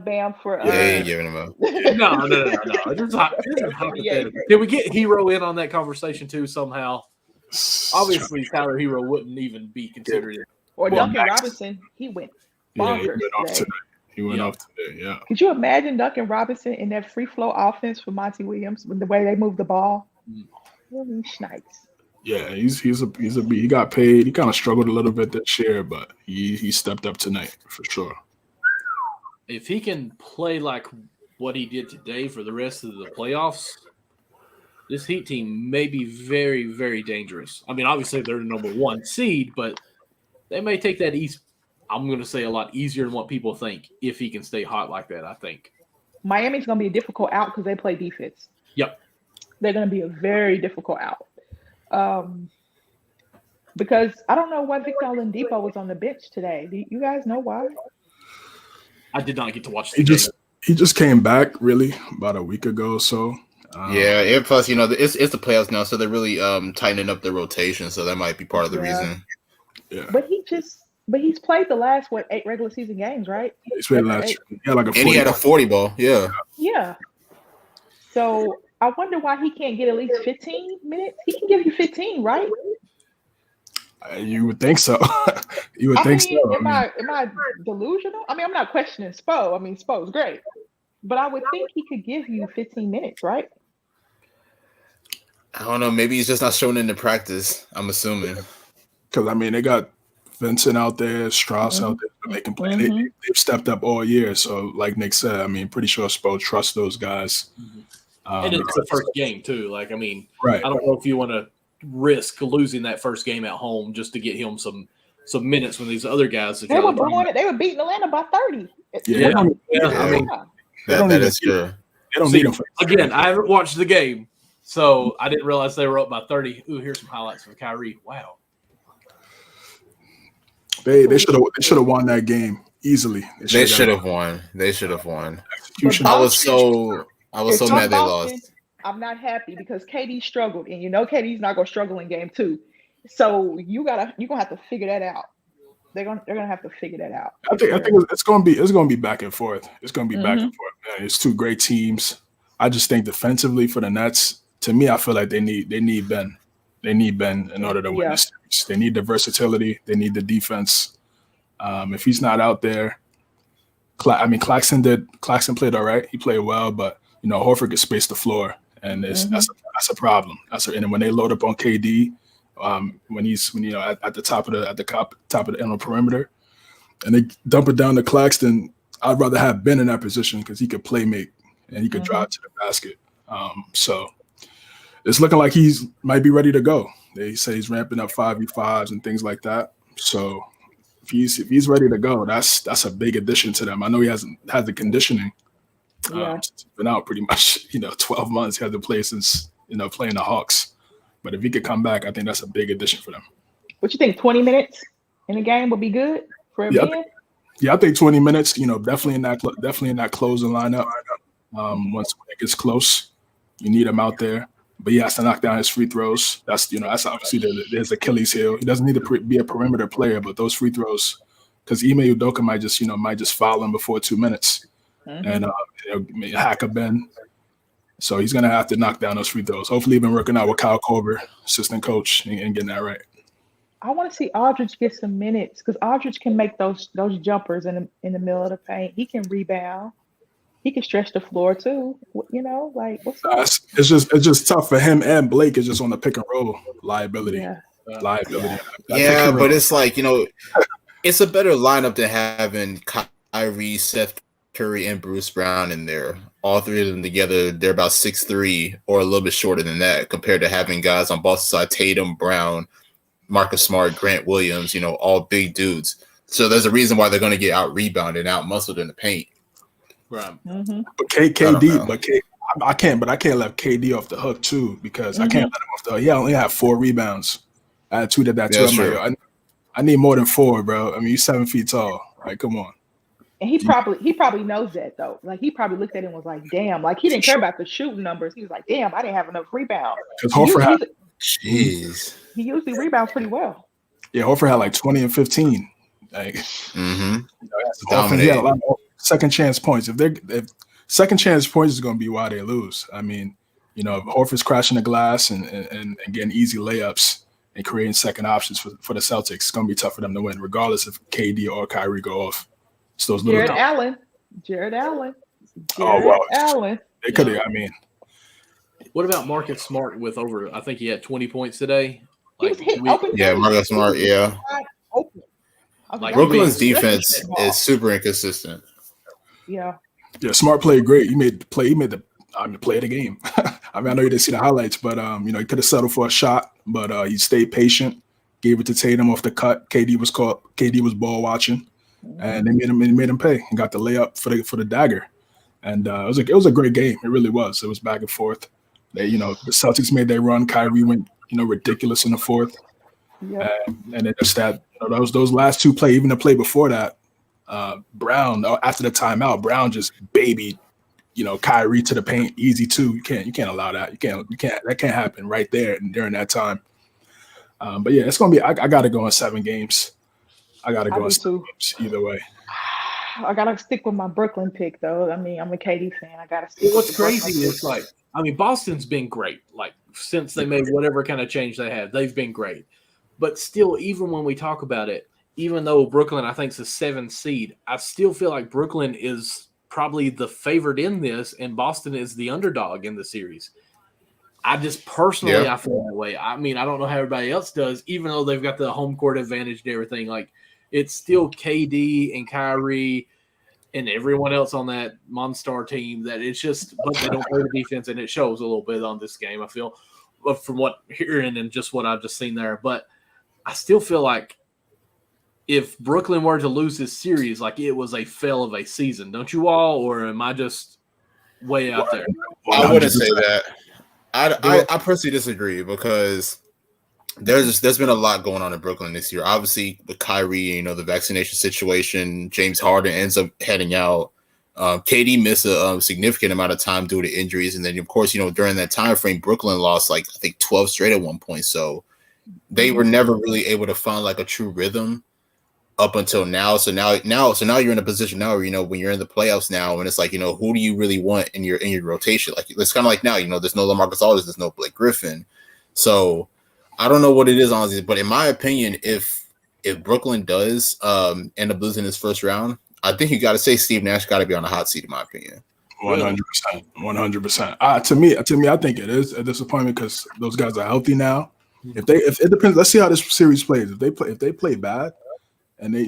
Bam for. Yeah, he ain't giving him up. No. This is hypothetical. Did we get Hero in on that conversation too somehow? Obviously, Tyler Hero wouldn't even be considered. Or Duncan Robinson, he went bonkers. He went off today, yeah. Could you imagine Duncan Robinson in that free flow offense for Monty Williams with the way they move the ball? Nice. Yeah, he's a beat. He got paid. He kind of struggled a little bit this year, but he stepped up tonight for sure. If he can play like what he did today for the rest of the playoffs, this Heat team may be very, very dangerous. I mean, obviously they're the number 1 seed, but they may take that East. I'm going to say a lot easier than what people think if he can stay hot like that, I think. Miami's going to be a difficult out because they play defense. Yep. They're going to be a very difficult out. Because I don't know why Victor Oladipo was on the bench today. Do you guys know why? I did not get to watch the game. He just came back really about a week ago or so. And plus, you know, it's the playoffs now, so they're really tightening up their rotation, so that might be part of the reason. Yeah. But he's played the last 8 regular season games, right? He's played last. Yeah, like a 40 and he had a 40 ball. Yeah. Yeah. So I wonder why he can't get at least 15 minutes. He can give you 15, right? You would think so. So. Am I delusional? I mean, I'm not questioning Spo. I mean, Spo's great, But I would think he could give you 15 minutes, right? I don't know. Maybe he's just not showing in the practice. I'm assuming. Because I mean, they got Vincent out there, Strauss out there, they can play. They've stepped up all year. So, like Nick said, I mean, pretty sure Spo trusts those guys. And it's the first game too. Like, I mean, right. I don't know if you want to risk losing that first game at home just to get him some minutes when these other guys. They were blowing it. They were beating Atlanta by 30. Yeah. I mean, that is true. They don't need him. Again, I haven't watched the game, so I didn't realize they were up by 30. Ooh, here's some highlights from Kyrie. Wow. They should have won that game easily. They should have won. They should have won. Execution. I was so mad they lost. I'm not happy because KD struggled, and you know KD's not gonna struggle in game 2. So you're gonna have to figure that out. They're gonna have to figure that out. I think it's gonna be back and forth. It's gonna be back and forth. Man. It's two great teams. I just think defensively for the Nets, to me, I feel like they need Ben. They need Ben in order to win this series. They need the versatility. They need the defense. If he's not out there, Claxton played all right. He played well, but you know Horford could space the floor, and that's a problem. And when they load up on KD, when at the top of the perimeter, and they dump it down to Claxton, I'd rather have Ben in that position because he could play make and he could drive to the basket. So it's looking like he's might be ready to go. They say he's ramping up 5v5s and things like that. So if he's ready to go, that's a big addition to them. I know he hasn't had the conditioning. He's been out pretty much 12 months. He hasn't played since playing the Hawks. But if he could come back, I think that's a big addition for them. What you think? 20 minutes in the game would be good for him? Yeah, I think 20 minutes. Definitely in that closing lineup. Once it gets close, you need him out there. But he has to knock down his free throws. That's obviously there's Achilles heel. He doesn't need to be a perimeter player, but those free throws, because Ime Udoka might just foul him before 2 minutes, and hack a Ben. So he's gonna have to knock down those free throws. Hopefully, he's been working out with Kyle Korver, assistant coach, and getting that right. I want to see Aldridge get some minutes because Aldridge can make those jumpers in the middle of the paint. He can rebound. He can stretch the floor too. What's up? It's just tough for him and Blake. Is just on the pick and roll liability. Yeah, but it's like it's a better lineup than having Kyrie, Seth Curry, and Bruce Brown in there. All three of them together, they're about 6'3" or a little bit shorter than that, compared to having guys on both sides: Tatum, Brown, Marcus Smart, Grant Williams. All big dudes. So there's a reason why they're going to get out rebounded, out muscled in the paint. Right. But KD, I can't let KD off the hook too because I can't let him off the hook. He only had 4 rebounds. I tweeted that too. I'm like, I need more than 4, bro. I mean, he's 7 feet tall. Like, come on. And he probably knows that though. Like he probably looked at it and was like, damn. Like he didn't care about the shooting numbers. He was like, damn, I didn't have enough rebounds. Because he usually rebounds pretty well. Yeah, Horford had like 20 and 15. Like, he had a lot of second chance points. If second chance points is going to be why they lose. I mean, if Horford's crashing the glass and getting easy layups and creating second options for the Celtics, it's going to be tough for them to win, regardless if KD or Kyrie go off. It's those little Jared Allen. Allen. They could have. I mean, what about Marcus Smart with over? I think he had 20 points today. Marcus Smart. Yeah. Brooklyn's defense is super inconsistent. Yeah, Smart played great. He made the play of the game. I mean, I know you didn't see the highlights, but he could have settled for a shot, but he stayed patient, gave it to Tatum off the cut. KD was ball watching, and they made him pay and got the layup for the dagger. And it was a great game. It really was. It was back and forth. They the Celtics made their run. Kyrie went ridiculous in the fourth. Yeah. And then just that those last 2 play, even the play before that, Brown after the timeout, Brown just babied, Kyrie to the paint, easy 2. You can't allow that. You can't that can't happen right there during that time. But yeah, it's gonna be. I gotta go in 7 games. I gotta go in 7 games either way. I gotta stick with my Brooklyn pick though. I mean, I'm a KD fan. I gotta stick. What's crazy is Boston's been great. Like since they made whatever kind of change they have, they've been great. But still, even when we talk about it, even though Brooklyn, I think, is a 7 seed, I still feel like Brooklyn is probably the favorite in this, and Boston is the underdog in the series. I just personally, I feel that way. I mean, I don't know how everybody else does, even though they've got the home court advantage and everything. Like, it's still KD and Kyrie and everyone else on that Monstar team that it's just, but they don't play the defense, and it shows a little bit on this game, I feel, from what hearing and just what I've just seen there. But I still feel like if Brooklyn were to lose this series, like it was a fail of a season, don't you all? Or am I just way out there? I wouldn't say that. I personally disagree because there's been a lot going on in Brooklyn this year. Obviously, with Kyrie, the vaccination situation, James Harden ends up heading out. KD missed a significant amount of time due to injuries, and then of course, during that time frame, Brooklyn lost like I think 12 straight at one point. So they were never really able to find like a true rhythm up until now. So now you're in a position now where when you're in the playoffs now, and it's like who do you really want in your rotation? Like it's kind of like now there's no LaMarcus Aldridge, there's no Blake Griffin. So I don't know what it is honestly, but in my opinion, if Brooklyn does end up losing this first round, I think you got to say Steve Nash got to be on the hot seat in my opinion. 100%. To me, I think it is a disappointment because those guys are healthy now. If it depends, let's see how this series plays. If they play bad, and they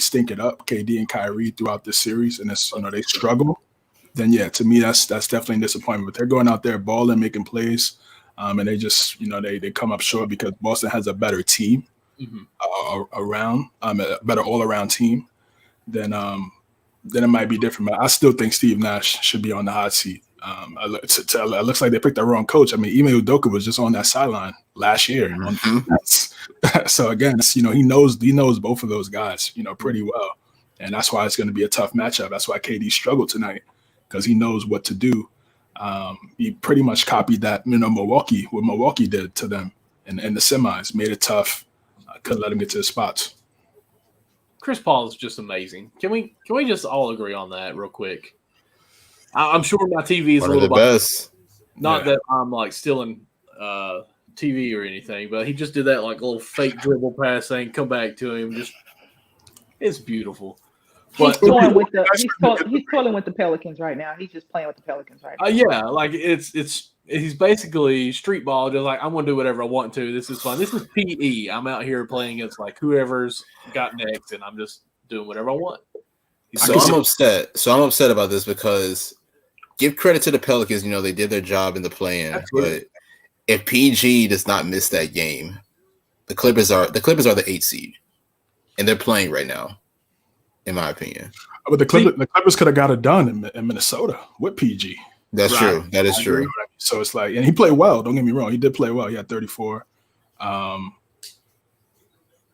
stink it up, KD and Kyrie throughout this series, and it's they struggle, then yeah, to me that's definitely a disappointment. But they're going out there balling, making plays, and they just they come up short because Boston has a better team around, a better all around team. Then it might be different. But I still think Steve Nash should be on the hot seat. It looks like they picked the wrong coach. I mean, Ime Udoka was just on that sideline last year. So again, he knows both of those guys, pretty well, and that's why it's going to be a tough matchup. That's why KD struggled tonight because he knows what to do. He pretty much copied that, what Milwaukee did to them in the semis, made it tough. Couldn't let him get to the spots. Chris Paul is just amazing. Can we just all agree on that real quick? I'm sure my TV is one a little of the best. Not that I'm like stealing TV or anything, but he just did that like little fake dribble pass thing. Come back to him, it's beautiful. He's toiling with the Pelicans right now. He's just playing with the Pelicans right now. Yeah, like he's basically street ball. Just like I'm gonna do whatever I want to. This is fun. This is PE. I'm out here playing against like whoever's got next, and I'm just doing whatever I want. I'm upset. So I'm upset about this because give credit to the Pelicans. They did their job in the play-in, but if PG does not miss that game, the Clippers are the 8th seed, and they're playing right now, in my opinion. But the Clippers could have got it done in Minnesota with PG. That's true. That is true. So it's like, and he played well. Don't get me wrong. He did play well. He had 34.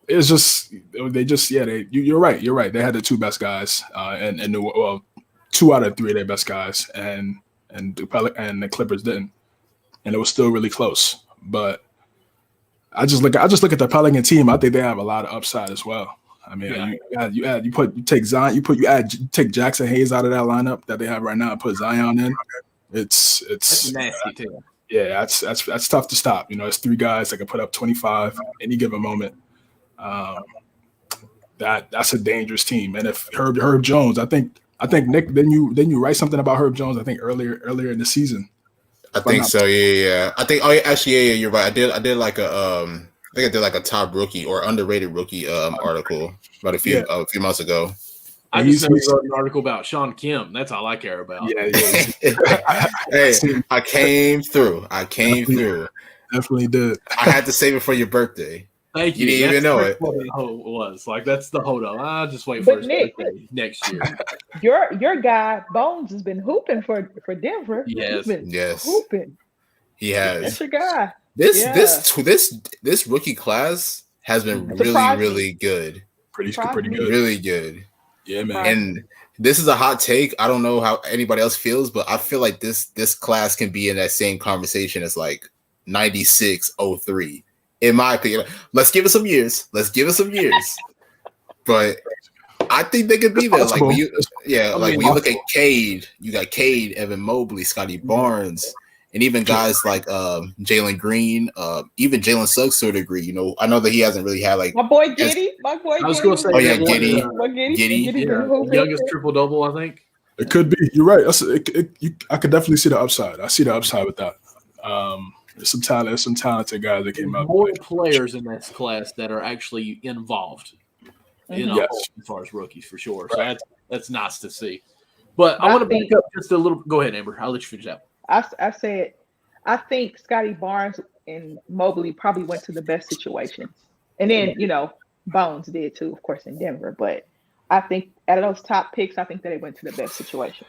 It's just you're right. You're right. They had the two best guys, and 2 out of 3 of their best guys, and the Clippers didn't, and it was still really close. But I just look at the Pelican team. I think they have a lot of upside as well. I mean, you take Jackson Hayes out of that lineup that they have right now and put Zion in. It's nasty too. Yeah, that's tough to stop. It's 3 guys that can put up 25 any given moment. That's a dangerous team. And if Herb Jones, I think Nick, then you write something about Herb Jones. I think earlier in the season. I think so. Yeah. I think. Oh, actually, yeah. You're right. I did like a I think I did like a top rookie or underrated rookie article about a few months ago. I just wrote an article about Sean Kemp. That's all I care about. Yeah. Hey, I came through. Definitely did. I had to save it for your birthday. Thank you. You didn't even know it. It was like that's the hold up. I'll just wait for his birthday next year. Your guy Bones has been hooping for Denver. Yes. Hooping. He has. That's your guy. This rookie class has been really good. Pretty good. Really good. Yeah, man. And this is a hot take. I don't know how anybody else feels, but I feel like this class can be in that same conversation as like 96-03. In my opinion, let's give it some years. But I think they could be there. Like when you look at Cade, you got Cade, Evan Mobley, Scotty Barnes, and even guys like Jalen Green, even Jalen Suggs to a degree. You know, I know that he hasn't really had like My boy Giddy. My boy I was Giddy. going to say, Oh, yeah, that Giddy. one, Giddy. yeah, the youngest triple double, I think. It could be. You're right. I could definitely see the upside. I see the upside with that. There's some talent. There's some talented guys that came out. More players in this class that are actually involved. You know, Yes. as far as rookies for sure. So that's nice to see. But I want to back up just a little. Go ahead, Amber. I'll let you finish that. I said, I think Scotty Barnes and Mobley probably went to the best situations. And then, Bones did too, of course, in Denver. But I think out of those top picks, I think that they went to the best situation.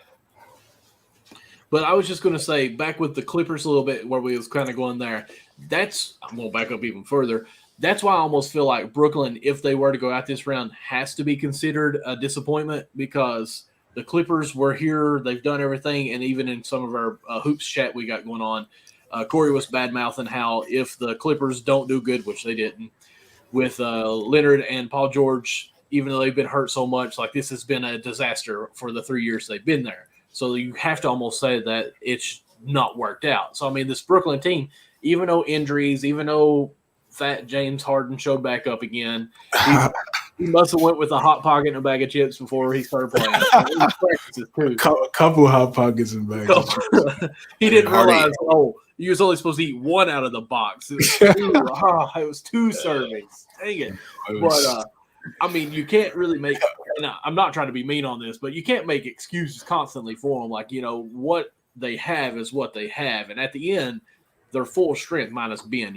But I was just going to say, back with the Clippers a little bit, where we was kind of going there, I'm going to back up even further. That's why I almost feel like Brooklyn, if they were to go out this round, has to be considered a disappointment because the Clippers were here. They've done everything. And even in some of our hoops chat we got going on, Corey was bad-mouthing how if the Clippers don't do good, which they didn't, with Leonard and Paul George, even though they've been hurt so much, like this has been a disaster for the 3 years they've been there. So you have to almost say that it's not worked out. So, I mean, this Brooklyn team, even though injuries, even though Fat James Harden showed back up again, he must have went with a Hot Pocket and a bag of chips before he started playing. Couple Hot Pockets and bags. He didn't realize, he was only supposed to eat one out of the box. It was two servings. Dang it. But, I mean, you can't really make – I'm not trying to be mean on this, but you can't make excuses constantly for them. Like, what they have is what they have. And at the end, they're full strength minus Ben,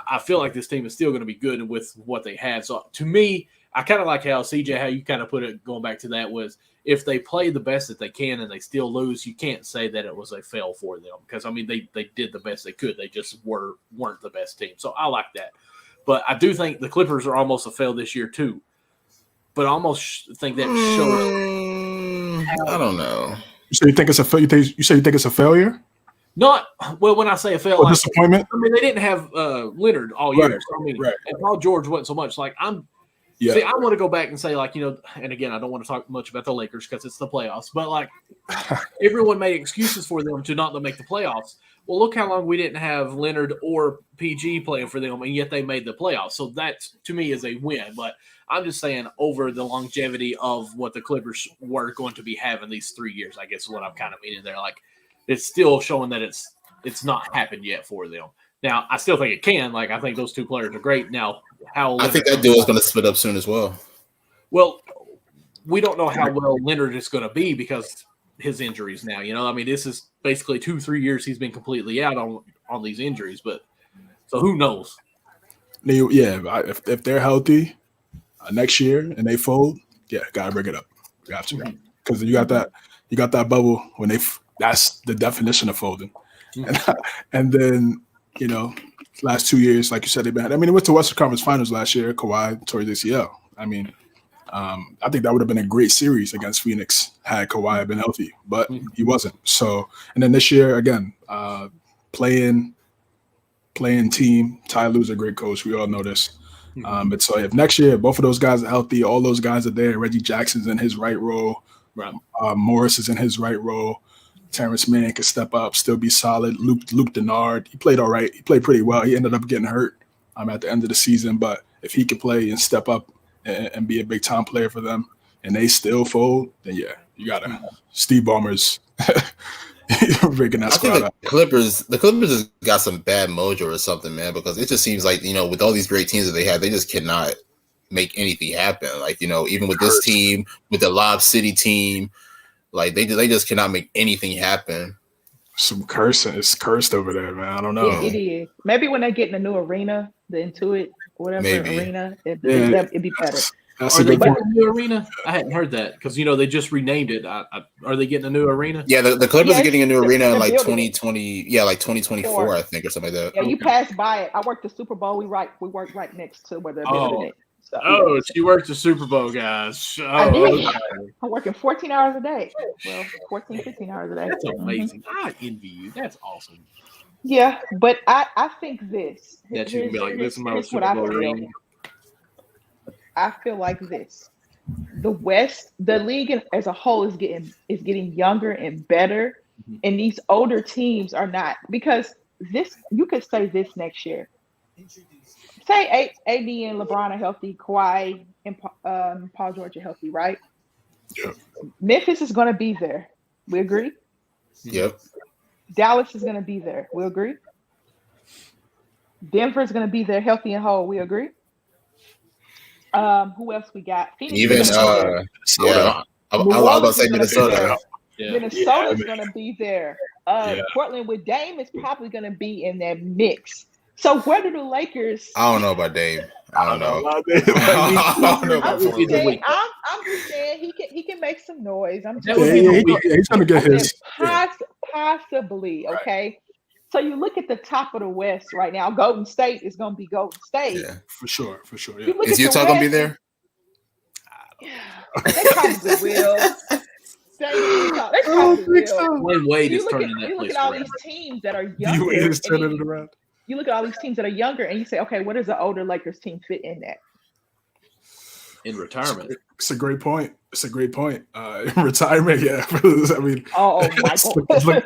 I feel like this team is still going to be good with what they have. So, to me, I kind of like how, CJ, how you kind of put it, going back to that, was if they play the best that they can and they still lose, you can't say that it was a fail for them. Because, I mean, they did the best they could. They just weren't the best team. So, I like that. But I do think the Clippers are almost a fail this year too. But I almost think that shows. I don't know. So you think it's a failure? You say you think it's a failure? Not well. When I say a fail, like, disappointment. I mean, they didn't have Leonard all year. So, I mean, and Paul George wasn't so much. Like See, I want to go back and say, like, and again, I don't want to talk much about the Lakers because it's the playoffs. But like, everyone made excuses for them to not make the playoffs. Well, look how long we didn't have Leonard or PG playing for them, and yet they made the playoffs. So that, to me, is a win. But I'm just saying over the longevity of what the Clippers were going to be having these 3 years, I guess is what I'm kind of meaning there. Like, it's still showing that it's not happened yet for them. Now, I still think it can. Like, I think those two players are great. Now, I think that duo is going to split up soon as well. Well, we don't know how well Leonard is going to be because his injuries now. I mean, this is basically 2-3 years he's been completely out on these injuries. But so who knows? Yeah, if they're healthy next year and they fold, gotta bring it up. You have to, because you got that bubble when that's the definition of folding, and then last 2 years, like you said, they've been. I mean, it went to Western Conference Finals last year. Kawhi tore his ACL. I mean, I think that would have been a great series against Phoenix had Kawhi been healthy, but he wasn't. So, and then this year again, playing team. Ty Lue's a great coach. We all know this. But so if next year both of those guys are healthy, all those guys are there. Reggie Jackson's in his right role. Right. Morris is in his right role. Terrence Mann can step up, still be solid. Luke Denard, he played all right. He played pretty well. He ended up getting hurt at the end of the season. But if he can play and step up and be a big-time player for them and they still fold, then, you got to – Steve Ballmer's breaking that squad up. The Clippers has got some bad mojo or something, man, because it just seems like, with all these great teams that they have, they just cannot make anything happen. Like, even with this team, with the Lob City team, like they just cannot make anything happen. Some cursing. It's cursed over there, man. I don't know. It is. Maybe when they get in the new arena, the Intuit, whatever arena, it'd be better. Are they getting a new arena? I hadn't heard that because they just renamed it. Are they getting a new arena? Yeah, the Clippers are getting a new arena in like 2020. Yeah, like 2024, I think, or something like that. Yeah, you pass by it. I worked the Super Bowl. We work right next to where they're building it. So, she worked the Super Bowl, guys. I did. I'm working 14 hours a day. Well, 14, 15 hours a day. That's amazing. I envy you. That's awesome. Yeah, but I think this. That you can be like, this is my Super Bowl ring. I feel like this. The West, the league as a whole is getting younger and better. And these older teams are not, because this, you could say this next year. Say AD and LeBron are healthy, Kawhi and Paul George are healthy, right? Yeah. Memphis is going to be there. We agree? Yep. Dallas is going to be there. We agree? Denver is going to be there healthy and whole. We agree? Who else we got? Phoenix Even is gonna be there. yeah. I was New about to Orleans say is gonna be Minnesota. there. Yeah. Minnesota's going to be there. Yeah. Portland with Dame is probably going to be in that mix. So where do the Lakers? I don't know about Dame. I don't know. know. I don't know about I'm just Portland. saying, I'm just saying he can make some noise. I'm That just would Yeah, be yeah, the he's gonna get his. possibly, Right. okay. So you look at the top of the West right now. Golden State is going to be Golden State. Yeah. For sure. You Yeah. look Is at the Utah gonna be West, there? They probably will. They probably will. Dwayne Wade is You look turning at that you look place at all around. these teams that are You younger. is and turning then it around. you look at all these teams that are younger, and you say, okay, what does the older Lakers team fit in that? In retirement. It's a great point. Retirement, yeah. I mean, Oh, It's Michael.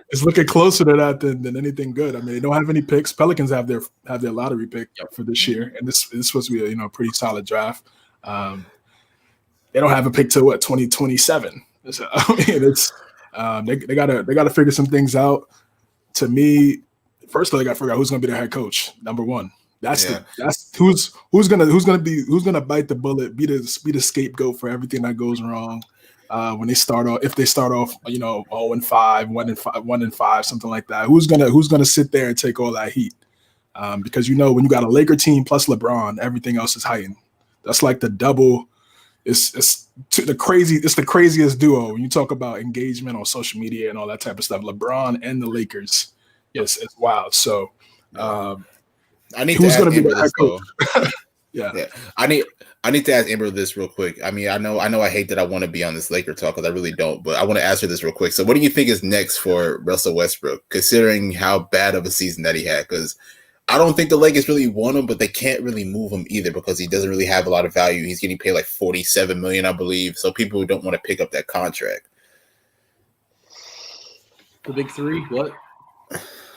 it's looking closer to that than anything good. I mean, they don't have any picks. Pelicans have their lottery pick for this year, and this is supposed to be a pretty solid draft. They don't have a pick till 2027. So, I mean, it's they gotta figure some things out. To me, first of all, they gotta figure out who's gonna be their head coach. Number one. That's who's gonna bite the bullet, be the scapegoat for everything that goes wrong. When they start off, if they start off, 0-5, 1-5, something like that. Who's gonna sit there and take all that heat? Because when you got a Laker team plus LeBron, everything else is heightened. That's like the double. It's the craziest duo when you talk about engagement on social media and all that type of stuff. LeBron and the Lakers, it's wild. So, I need who's to going ask to be Amber the head this though. coach? Yeah. I need to ask Amber this real quick. I mean, I know I hate that I want to be on this Laker talk because I really don't, but I want to ask her this real quick. So what do you think is next for Russell Westbrook, considering how bad of a season that he had? Because I don't think the Lakers really want him, but they can't really move him either because he doesn't really have a lot of value. He's getting paid like $47 million, I believe. So people don't want to pick up that contract. The big three? What?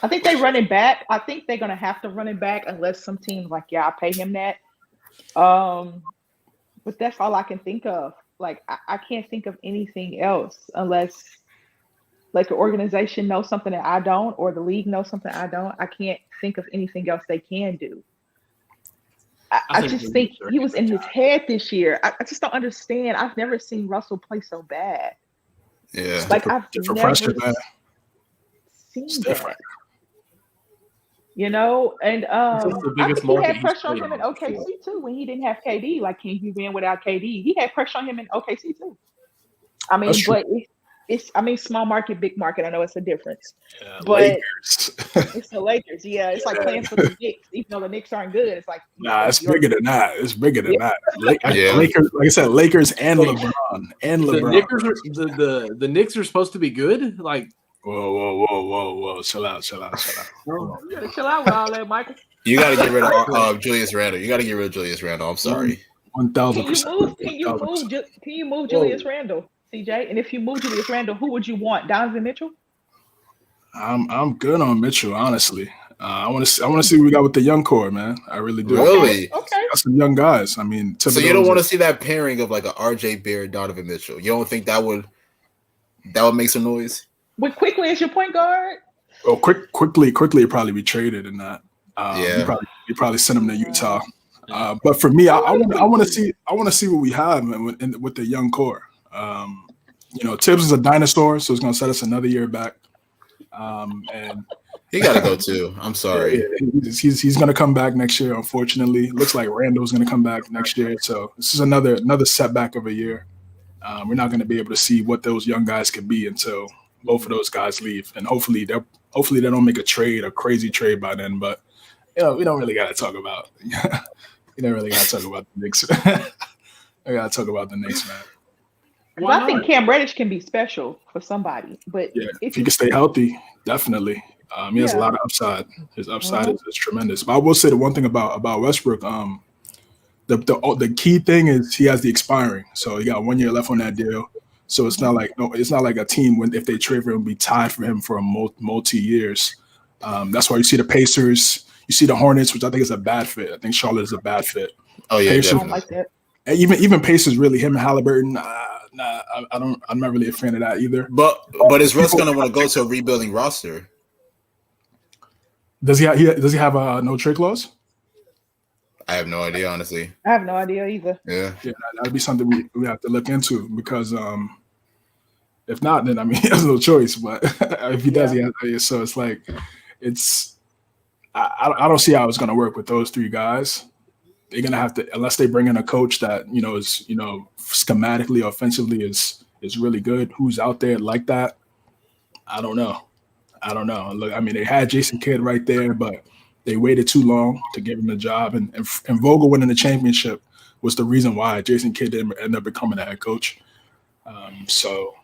I think they run it back. I think they're gonna have to run it back unless some teams like, I'll pay him that. But that's all I can think of. Like I can't think of anything else unless like the organization knows something that I don't, or the league knows something I don't. I can't think of anything else they can do. I just think he was in his head this year. I just don't understand. I've never seen Russell play so bad. Yeah. Like I've Different never pressure, man. seen It's that. different. And the I biggest think he market had he's pressure on played him in in. OKC too when he didn't have KD. Like, can he win without KD? He had pressure on him in OKC too. I mean, That's true. but it's small market, big market. I know it's a difference, Yeah, but Lakers. it's the Lakers. Yeah, it's like playing for the Knicks, even though the Knicks aren't good. It's like Nah, it's bigger than that. It's bigger than that. Yeah. Lakers, like I said, Lakers and LeBron The Knicks are supposed to be good. Like, Whoa! Chill out. you gotta chill out with all that, Michael. You got to get rid of Julius Randle. You got to get rid of Julius Randle. I'm sorry. 1,000%. Can you move Julius Randle, CJ? And if you move Julius Randle, who would you want? Donovan Mitchell? I'm good on Mitchell, honestly. I want to see what we got with the young core, man. I really do. Really? Okay. Got some young guys. I mean, So you don't want to see that pairing of like a RJ Barrett, Donovan Mitchell. You don't think that would make some noise? With Quickly as your point guard? Oh, quickly, it'd probably be traded in that. Yeah. You probably send him to Utah. But for me, I want to see what we have with the young core. Tibbs is a dinosaur, so it's going to set us another year back. And He got to go too. I'm sorry. he's going to come back next year. Unfortunately, looks like Randall's going to come back next year. So this is another setback of a year. We're not going to be able to see what those young guys can be until both of those guys leave, and hopefully they don't make a crazy trade by then. But we don't really got to talk about. We don't really got to talk about the Knicks. I got to talk about the Knicks, man. Well, I think Cam Reddish can be special for somebody, but Yeah, if he can stay healthy, definitely. He has a Yeah. lot of upside. His upside is tremendous. But I will say the one thing about Westbrook, the key thing is he has the expiring. So he got 1 year left on that deal. So it's not like a team when if they trade for him, be tied for him for a multi years. That's why you see the Pacers, you see the Hornets, which I think is a bad fit. I think Charlotte is a bad fit. Oh yeah, Pacers, I don't like that. and even Pacers, really, him and Halliburton. I'm not really a fan of that either. But is Russ gonna want to go to a rebuilding roster? Does he have a no trade clause? I have no idea, honestly. I have no idea either. Yeah. Yeah, that'd be something we have to look into because if not, then I mean he has no choice. But if he does, so it's like I don't see how it's gonna work with those three guys. They're gonna have to, unless they bring in a coach that is schematically, offensively is really good. Who's out there like that? I don't know. Look, I mean, they had Jason Kidd right there, but they waited too long to give him the job, and Vogel winning the championship was the reason why Jason Kidd didn't end up becoming a head coach. So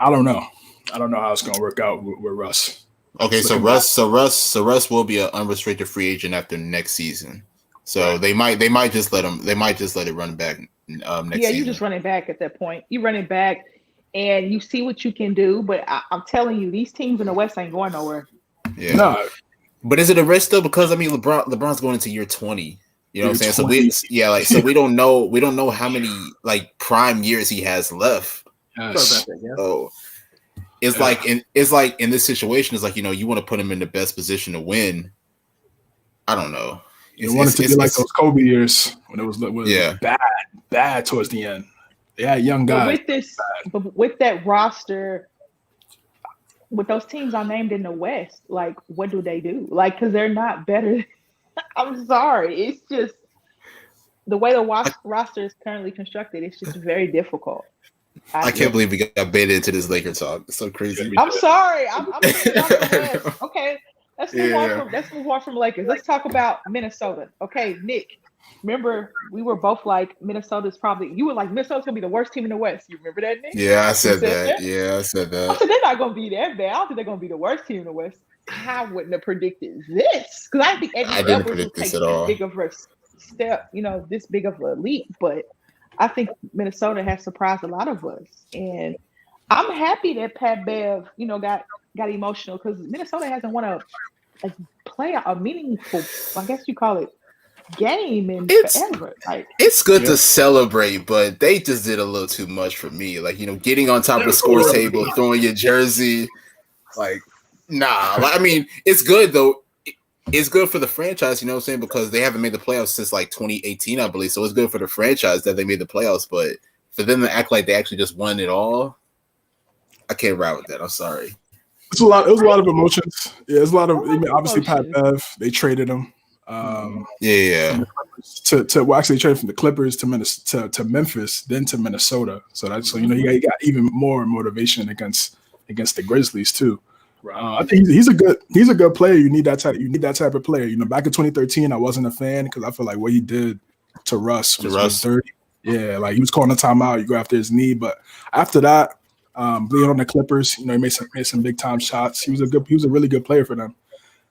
I don't know. I don't know how it's gonna work out with Russ. Okay, so Russ will be an unrestricted free agent after next season. So they might just let it run back next season. Yeah, you just run it back at that point. You run it back and you see what you can do. But I'm telling you, these teams in the West ain't going nowhere. Yeah. No. But is it a risk though? Because I mean, LeBron's going into year 20. You know what I'm saying? 20. So we don't know how many like prime years he has left. Yes. So it's like in this situation, it's like you want to put him in the best position to win. I don't know. You want it to be like those Kobe years when it was bad towards the end. They had young guys. But with that roster, with those teams I named in the West, like what do they do? Like, because they're not better. I'm sorry. It's just the way the roster is currently constructed. It's just very difficult. I can't believe we got baited into this Laker talk. It's so crazy. I'm sorry. I'm okay. Let's move on from Lakers. Let's talk about Minnesota. Okay, Nick. Remember, we were both like Minnesota's probably. You were like Minnesota's gonna be the worst team in the West. You remember that, Nick? Yeah, I said that. Yeah, I said that. I said they're not gonna be that bad. I don't think they're gonna be the worst team in the West. I wouldn't have predicted this because I think I didn't predict this at all. Big of a step, this big of a leap. But I think Minnesota has surprised a lot of us, and I'm happy that Pat Bev, got emotional because Minnesota hasn't won a meaningful, I guess you call it, game in forever. Like, it's good to celebrate, but they just did a little too much for me. Like, getting on top of the score table, throwing your jersey, like, nah. Like, I mean, it's good though. It's good for the franchise, you know what I'm saying? Because they haven't made the playoffs since like 2018, I believe. So it's good for the franchise that they made the playoffs, but for them to act like they actually just won it all, I can't ride with that. I'm sorry. It was a lot of emotions. Yeah, it's a lot of. Obviously, Pat Bev, they traded him. Yeah. To actually trade from the Clippers to Memphis, then to Minnesota. So he got even more motivation against the Grizzlies too. Right. I think he's a good player. You need that type of player. Back in 2013, I wasn't a fan because I feel like what he did to Russ was dirty. Yeah, like he was calling a timeout. You go after his knee, but after that. Being on the Clippers, he made some big time shots. He was a really good player for them,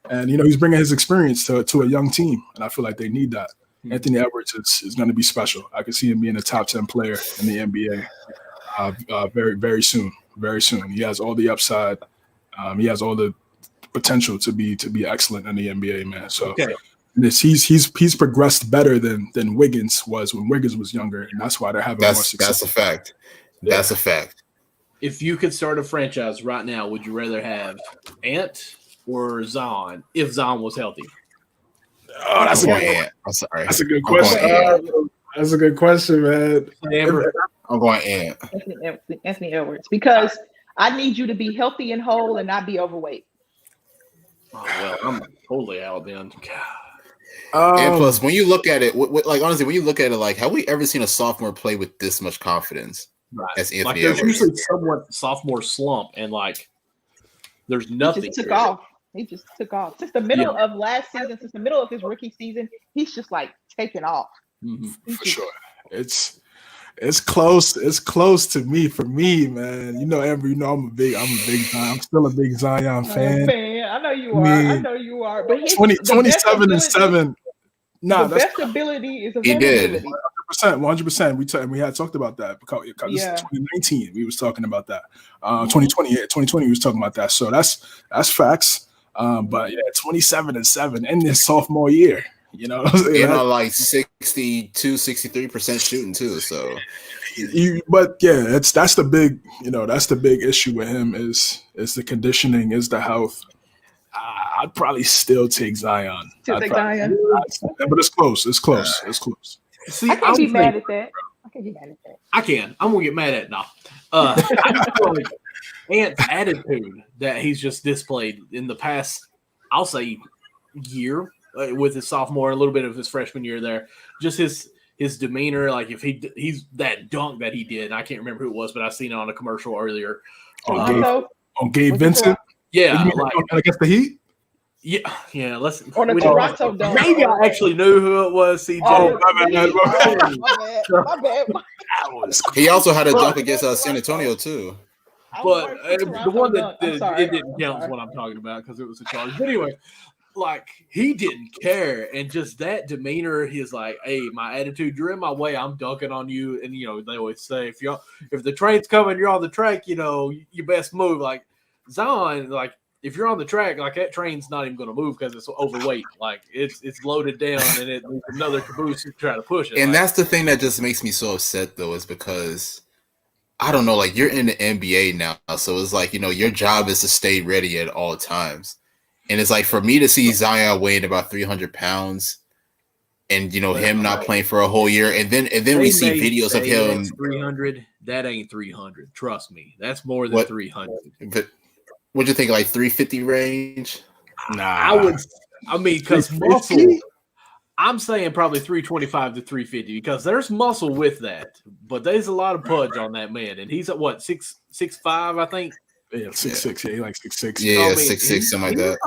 and he's bringing his experience to a young team, and I feel like they need that. Anthony Edwards is going to be special. I can see him being a top 10 player in the NBA very, very soon. Very soon. He has all the upside. He has all the potential to be excellent in the NBA, man. So he's progressed better than Wiggins was when Wiggins was younger, and that's why they're having more success. That's a fact. Yeah. That's a fact. If you could start a franchise right now, would you rather have Ant or Zion if Zion was healthy? Oh, that's a good Ant. I'm sorry. That's a good question. That's a good question, man. I'm going Ant. Anthony Edwards, because I need you to be healthy and whole and not be overweight. Oh, well, I'm totally out then. And plus, when you look at it, honestly, when you look at it, like, have we ever seen a sophomore play with this much confidence? Right. As Anthony like there's Edwards. usually somewhat sophomore slump, and like there's nothing. He just took off since the middle of last season. Since the middle of his rookie season, he's just like taking off. Mm-hmm. For sure, it's close. It's close to me. For me, man. Amber. I'm a big Zion. I'm still a big Zion fan. I know you are. I know you are. But 27 and 7. No, the best ability is availability. 100%. We had talked about that because this is 2019. We was talking about that. 2020 we was talking about that. So that's facts. But yeah, 27-7 in this sophomore year. You know, like 63% shooting too. So, but yeah, that's the big, that's the big issue with him is the conditioning, is the health. I'd probably still take Zion. But it's close. It's close. See, I can't be mad at that. I can. I'm gonna get mad at it now. I just feel like Ant's attitude that he's just displayed in the past, I'll say, year. With his sophomore, a little bit of his freshman year there, just his demeanor, like if he's that dunk that he did, and I can't remember who it was, but I seen it on a commercial earlier. On Gabe Vincent? Yeah, against the Heat? Yeah. Let's on the Toronto dunk. Maybe I actually knew who it was. CJ. My bad. He also had a dunk against San Antonio too. But the one that it didn't count is what I'm talking about because it was a charge. But anyway. Like he didn't care, and just that demeanor, he's like, "Hey, my attitude, you're in my way. I'm dunking on you." And they always say, if the train's coming, you're on the track. You best move. Like Zion, like if you're on the track, like that train's not even going to move because it's overweight. Like it's loaded down, and it's another caboose to try to push it. And that's the thing that just makes me so upset, though, is because I don't know. Like you're in the NBA now, so it's like your job is to stay ready at all times. And it's like for me to see Zion weighing about 300 pounds and, him not playing for a whole year. And then we see videos of him. 300. That ain't 300. Trust me. That's more than 300. But what'd you think? Like 350 range? Nah. Because muscle, I'm saying probably 325 to 350 because there's muscle with that. But there's a lot of pudge on that man. And he's at what, 6'5", I think? Yeah, 6'6". Yeah, he like 6'6". Yeah, 6'6", something like that.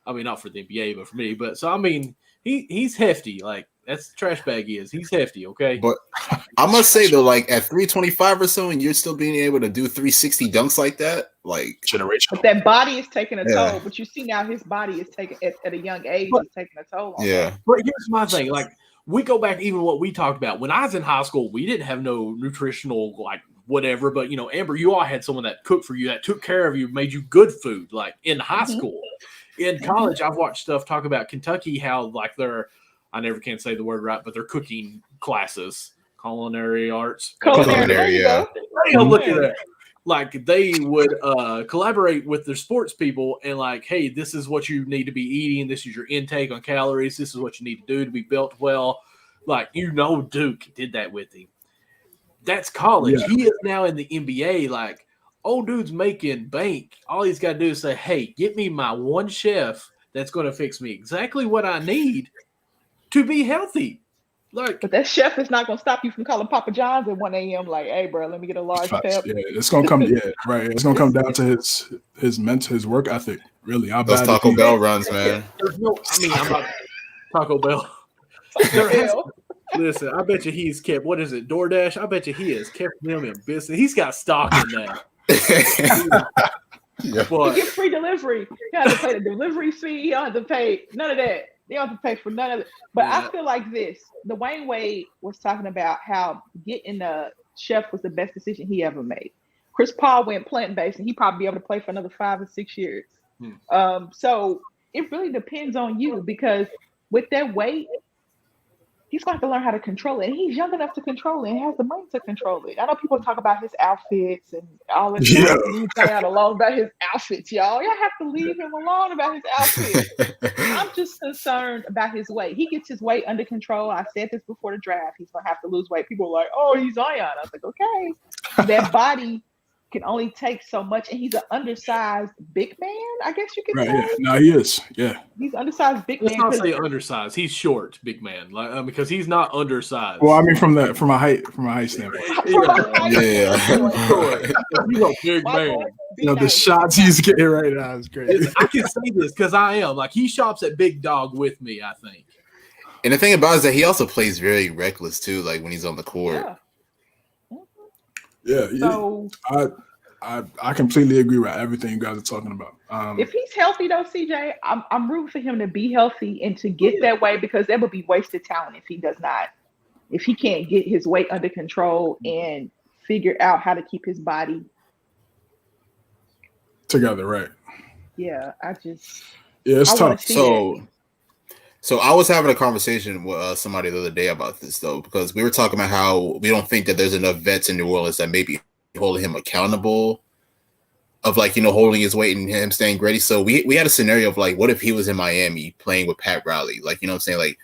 Not for the NBA, but for me. But so he's hefty. Like that's the trash bag is. He's hefty. Okay. But I must say though, like at 325 or so, and you're still being able to do 360 dunks like that, like generational. But that body is taking a toll. But you see now his body is taking at a young age. It's taking a toll on him. But here's my thing. Like we go back even what we talked about when I was in high school. We didn't have no nutritional whatever, but Amber, you all had someone that cooked for you, that took care of you, made you good food, like in high school. In college, I've watched stuff talk about Kentucky, how like I never can say the word right, but their cooking classes, culinary arts. Culinary, yeah. Look at that. Like they would collaborate with their sports people and like, hey, this is what you need to be eating. This is your intake on calories. This is what you need to do to be built well. Like, Duke did that with him. That's college. Yeah. He is now in the NBA. Like, old dude's making bank. All he's got to do is say, hey, get me my one chef that's going to fix me exactly what I need to be healthy. Like, but that chef is not going to stop you from calling Papa John's at 1 a.m. Like, hey, bro, let me get a large pep. Yeah, it's going to come. Yeah, right. It's going to come down to his work ethic. Really, those Taco Bell runs, man. I'm not Taco Bell. Listen, I bet you he's kept, what is it, DoorDash? I bet you he has kept them in business. He's got stock in that. But you get free delivery. You have to pay the delivery fee. You don't have to pay none of that. You don't have to pay for none of it. But I feel like this. Dwayne Wade was talking about how getting a chef was the best decision he ever made. Chris Paul went plant-based, and he probably be able to play for another 5 or 6 years. So it really depends on you because with that weight, he's going to have to learn how to control it. And he's young enough to control it and has the money to control it. I know people talk about his outfits and all this. Yeah. Leave him alone about his outfits, y'all. Y'all have to leave him alone about his outfits. I'm just concerned about his weight. He gets his weight under control. I said this before the draft. He's going to have to lose weight. People are like, oh, he's Zion. I was like, okay. That body can only take so much, and he's an undersized big man, I guess you could say. Yeah. No, he is. Yeah. He's undersized big man. Let's not say undersized. He's short, big man. Like because he's not undersized. Well, I mean from a height standpoint. Yeah. He's a big man. The shots he's getting right now is crazy. I can say this because I am. Like he shops at Big Dog with me, I think. And the thing about it is that he also plays very reckless too, like when he's on the court. Yeah. So, I completely agree with everything you guys are talking about. If he's healthy though, CJ, I'm rooting for him to be healthy and to get that way because that would be wasted talent if he does not if he can't get his weight under control and figure out how to keep his body together, right? Yeah, It's I wanna tough. see So I was having a conversation with somebody the other day about this though, because we were talking about how we don't think that there's enough vets in New Orleans that maybe holding him accountable of like, holding his weight and him staying ready. So we had a scenario of like, what if he was in Miami playing with Pat Riley? Like, what I'm saying?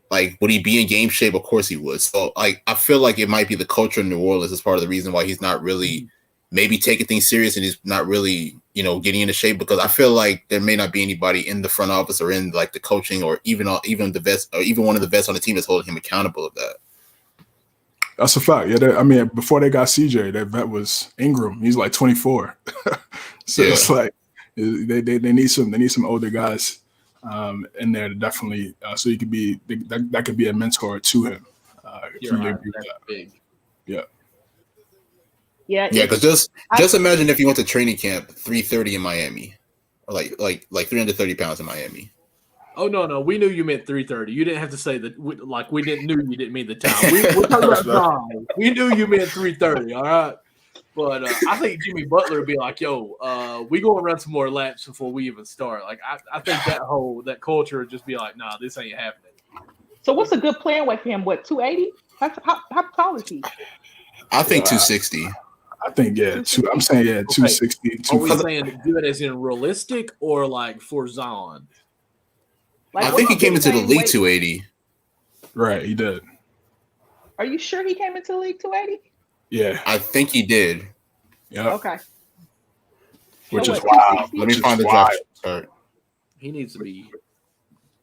Like, would he be in game shape? Of course he would. So like, I feel like it might be the culture in New Orleans is part of the reason why he's not really maybe taking things serious and he's not really, getting into shape, because I feel like there may not be anybody in the front office or in like the coaching or even the vets or even one of the vets on the team that's holding him accountable of that. That's a fact. Yeah, before they got CJ, that vet was Ingram. He's like 24. So it's like they need some older guys in there to definitely so you could be that could be a mentor to him. Big. Yeah. Yeah, because just imagine if you went to training camp 330 in Miami, or like 330 pounds in Miami. Oh no, we knew you meant 330. You didn't have to say that. We didn't knew you didn't mean the time. We're talking about time. We knew you meant 330. All right, but I think Jimmy Butler would be like, "Yo, we going to run some more laps before we even start." Like I think that culture would just be like, "Nah, this ain't happening." So what's a good playing weight for him? What, 280? How tall is he? I think 260. I think I'm saying 260. Are we saying good as in realistic or like for Zion? Like, I think he came into the league 280. Right, he did. Are you sure he came into the league 280? Yeah, I think he did. Yeah. Okay. Which is wild. Let me find the draft chart. He needs to be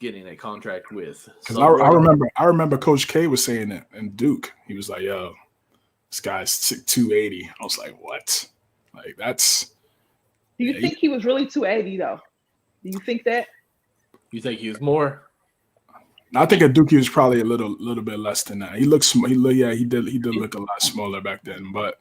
getting a contract with. Because I remember Coach K was saying it in Duke. He was like, "Yo, this guy's 280." I was like, "What?" Like that's. Do you think he was really 280 though? Do you think that? You think he was more? I think at Duke he was probably a little bit less than that. He looked small. He did look a lot smaller back then, but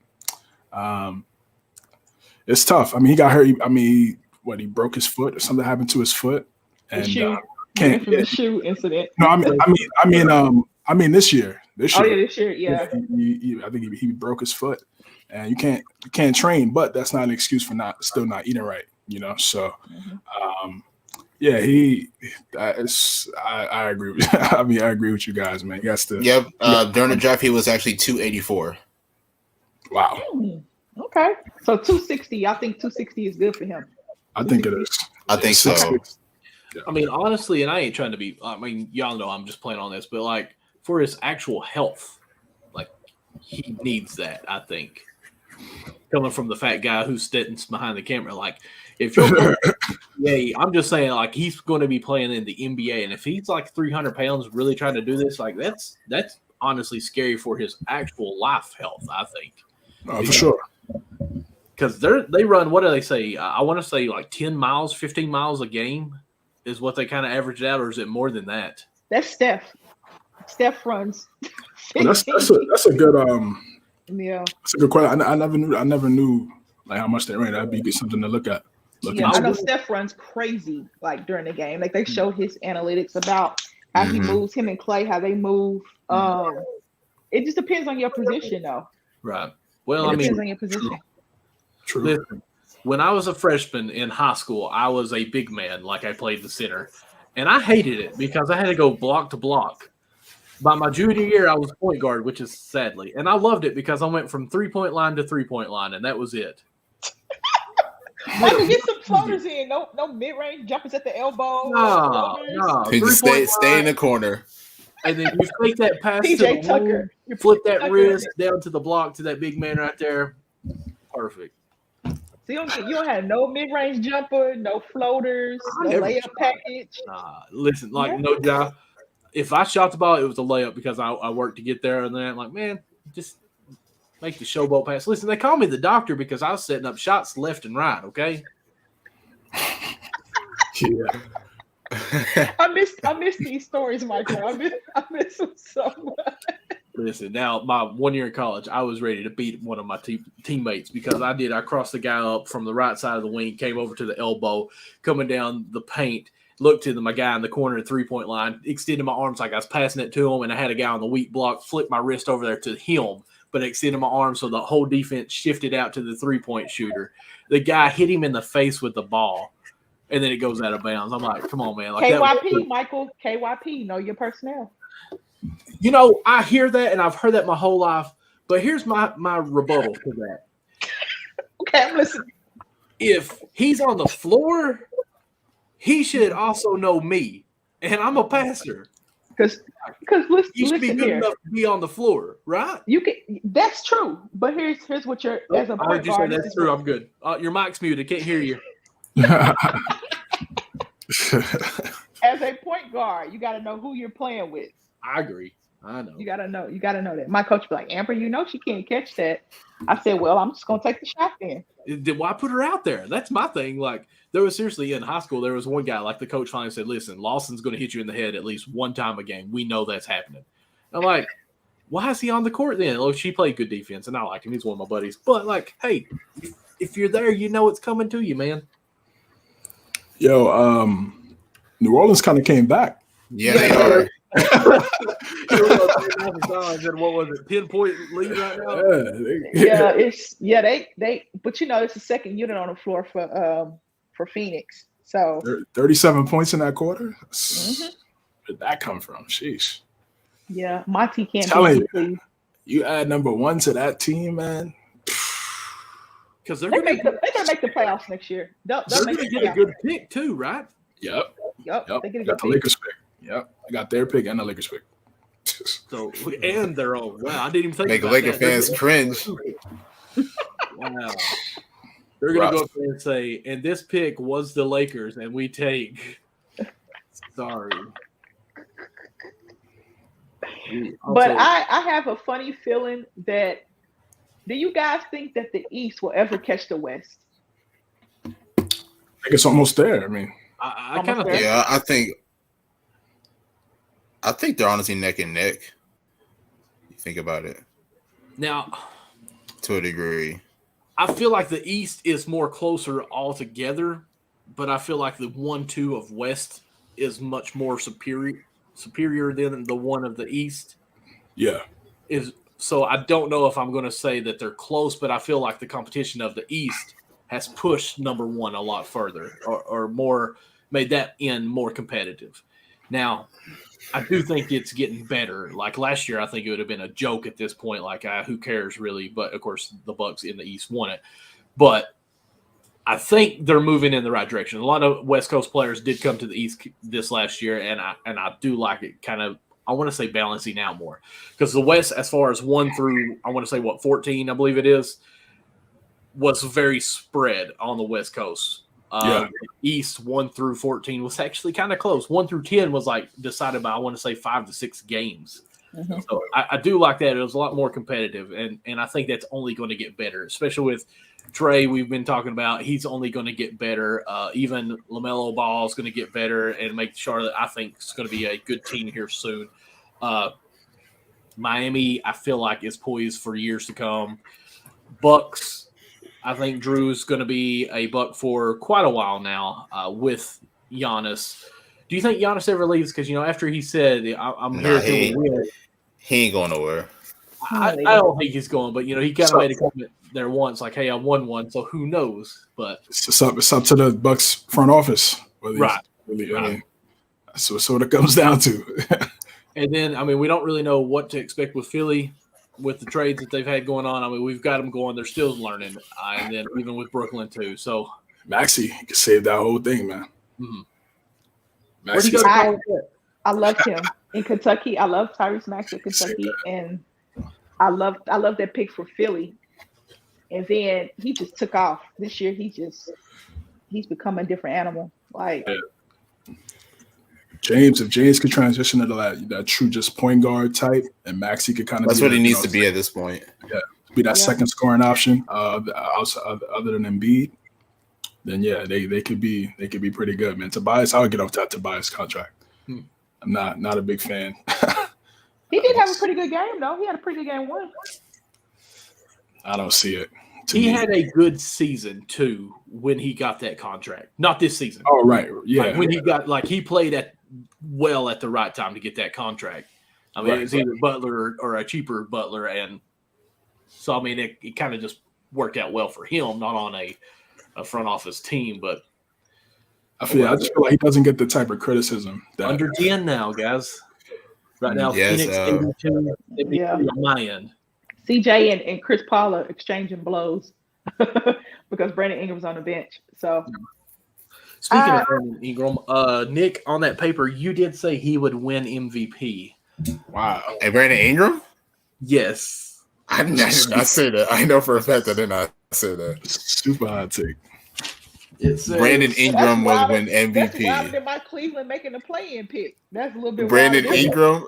it's tough. I mean, he got hurt. He broke his foot or something happened to his foot, and the shoe incident. No, I mean this year. Oh yeah, this year, yeah. I think he broke his foot, and you can't train, but that's not an excuse for still not eating right. So. Yeah, I agree with. I agree with you guys, man. He has to. Yep. During the draft, he was actually 284. Wow. Okay, so 260. I think 260 is good for him. I think it is. I think so. Yeah. I mean, honestly, and I ain't trying to be. I mean, y'all know I'm just playing on this, but like for his actual health, like he needs that. I think coming from the fat guy who's sitting behind the camera, like. If you're I'm just saying, like, he's going to be playing in the NBA, and if he's like 300 pounds, really trying to do this, like, that's honestly scary for his actual life health. I think, for sure, because they run. What do they say? I want to say like 10 miles, 15 miles a game is what they kind of average out, or is it more than that? That's Steph. Steph runs. That's a good yeah. That's a good question. I never knew like how much they ran. That'd be something to look at. I know Steph runs crazy like during the game. Like they showed his analytics about how he moves, him and Clay, how they move. It just depends on your position, though. Right. Well, it depends on your position. True. Listen, when I was a freshman in high school, I was a big man, like I played the center, and I hated it because I had to go block to block. By my junior year, I was point guard, which is sadly, and I loved it because I went from 3-point line to 3-point line, and that was it. Get some floaters in. No mid-range jumpers at the elbow. No. Just stay in the corner. And then you take that pass to the Tucker. You flip that wrist down to the block to that big man right there. Perfect. So you don't have no mid-range jumper, no floaters, no layup package. Listen, no job. If I shot the ball, it was a layup because I worked to get there, and then I'm like, man, just make the showboat pass. Listen, they call me the doctor because I was setting up shots left and right. Okay. Yeah. I miss these stories, Michael. I miss them so much. Listen, now my 1 year in college, I was ready to beat one of my teammates because I crossed the guy up from the right side of the wing, came over to the elbow, coming down the paint, looked to my guy in the corner at 3-point line, extended my arms like I was passing it to him, and I had a guy on the weak block, flipped my wrist over there to him, but extended my arm so the whole defense shifted out to the 3-point shooter. The guy hit him in the face with the ball, and then it goes out of bounds. I'm like, come on, man. Like KYP, Michael, KYP, know your personnel. You know, I hear that, and I've heard that my whole life, but here's my rebuttal to that. Okay, I'm listening. If he's on the floor, he should also know me, and I'm a passer. Because listen, You should be good here. enough to be on the floor, right? You can. That's true. But here's what you're as a I point heard you say guard. that's true. I'm good. Your mic's muted. Can't hear you. As a point guard, you got to know who you're playing with. I agree. I know. You got to know. You got to know that. My coach be like, Amber, you know she can't catch that. I said, well, I'm just gonna take the shot then. Then why put her out there? That's my thing. Like, there was seriously in high school, there was one guy, like the coach finally said, listen, Lawson's going to hit you in the head at least one time a game. We know that's happening. I'm like, why is he on the court then? Look, she played good defense, and I like him. He's one of my buddies. But, like, hey, if you're there, you know it's coming to you, man. Yo, New Orleans kind of came back. Yeah, they are. What was it? 10-point lead right now? They but you know it's the second unit on the floor for Phoenix. So 37 points in that quarter. Mhm. Where did that come from? Sheesh. yeah, Monty can't Telling beat you. You add number one to that team, man. Because they're They're going gonna make the playoffs next year. They'll make to the get a playoffs. good pick, too, right? Yep. Yep, they get a Got good the Lakers pick. Yep. I got their pick and the Lakers pick. So, and their own. Wow, I didn't even think Make about Laker that. fans cringe. Wow. They're going to go up there and say, and this pick was the Lakers, and we take. Sorry. But I have a funny feeling that. Do you guys think that the East will ever catch the West? I think it's almost there. I mean, I kind of Almost think. Yeah, I think they're honestly neck and neck. You think about it Now, to a degree. I feel like the East is more closer altogether, but I feel like the 1-2 of West is much more superior than the one of the East. yeah. So I don't know if I'm going to say that they're close, but I feel like the competition of the East has pushed number one a lot further or more made that end more competitive. Now, I do think it's getting better. Like last year, I think it would have been a joke at this point. Like, who cares really? But of course, the Bucks in the East won it. But I think they're moving in the right direction. A lot of West Coast players did come to the East this last year, and I do like it. Kind of, I want to say balancing out more because the West, as far as 1 through, I want to say 14, I believe it is, was very spread on the West Coast. Yeah. East 1 through 14 was actually kind of close. 1 through 10 was like decided by, I want to say 5 to 6 games. Mhm. So I do like that. It was a lot more competitive, and I think that's only going to get better, especially with Trey. We've been talking about he's only going to get better. Even LaMelo Ball is going to get better and make Charlotte, I think, is going to be a good team here soon. Miami, I feel like, is poised for years to come. Bucks, I think Drew's going to be a Buck for quite a while now with Giannis. Do you think Giannis ever leaves? Because, after he said, I'm here to win. He ain't going nowhere. I don't think he's going, but, he kind of made a comment there once, like, hey, I won one, so who knows? But It's up to the Bucks front office. Right. Really, Right. I mean, that's what it comes down to. And then, we don't really know what to expect with Philly with the trades that they've had going on. We've got them going. They're still learning. And then even with Brooklyn, too. So, Maxey could save that whole thing, man. mhm. Maxey's- Where'd he go to college at? I love him in Kentucky. I love Tyrese Maxey in Kentucky, and I love that pick for Philly. And then he just took off this year. He's become a different animal. Like if James could transition to that true just point guard type, and Maxey could kind of That's what he needs to be at this point. be that Yeah. second scoring option other than Embiid. Then they could be pretty good, man. Tobias, I would get off that Tobias contract. I'm not a big fan. he did have a pretty good game though. He had a pretty good game one. I don't see it. He had a good season too when he got that contract. Not this season. Oh right, yeah. Like when he got he played at the right time to get that contract. I mean, Right. it was either Butler or a cheaper Butler, and so I mean, it kind of just worked out well for him, not on a front office team, but I just feel like he doesn't get the type of criticism that under 10 now, guys. Right now, Yes, Phoenix 82, Yeah. on my end. CJ and Chris Paul are exchanging blows because Brandon Ingram's on the bench. So Speaking of Brandon Ingram, Nick, on that paper, you did say he would win MVP. wow. Hey, Brandon Ingram? Yes. I did not say that. I know for a fact I did not say that. Super hot take. It says, Brandon Ingram was wilder- win That's wilder MVP. than my Cleveland making the play-in pick. That's a little bit Brandon wilder. Ingram.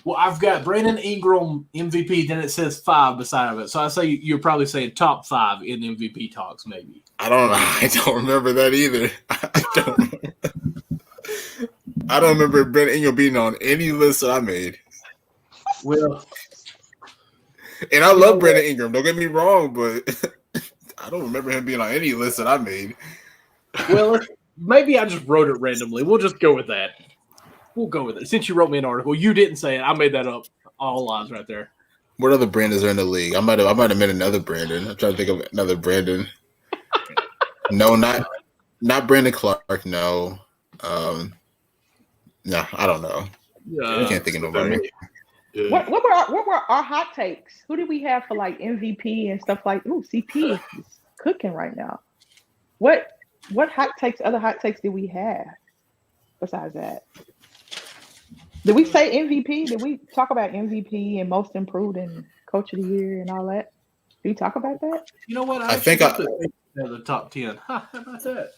Well, I've got Brandon Ingram MVP, then it says 5 beside of it. So I say you're probably saying top 5 in MVP talks, maybe. I don't remember that either. I don't remember Brandon Ingram being on any list that I made. Well, And I love Brandon Ingram. Don't get me wrong, but I don't remember him being on any list that I made. maybe I just wrote it randomly. We'll just go with that. We'll go with it. Since you wrote me an article, you didn't say it. I made that up. All lies right there. What other Brandons are in the league? I might have made another Brandon. I'm trying to think of another Brandon. No, not Brandon Clark. No. No, I don't know. I can't think of nobody. Yeah. What were our hot takes? Who did we have for like MVP and stuff like? Ooh, CP is cooking right now. What hot takes? Other hot takes did we have besides that? Did we say MVP? Did we talk about MVP and most improved and coach of the year and all that? Did we talk about that? You know what? I think the top 10. How about that?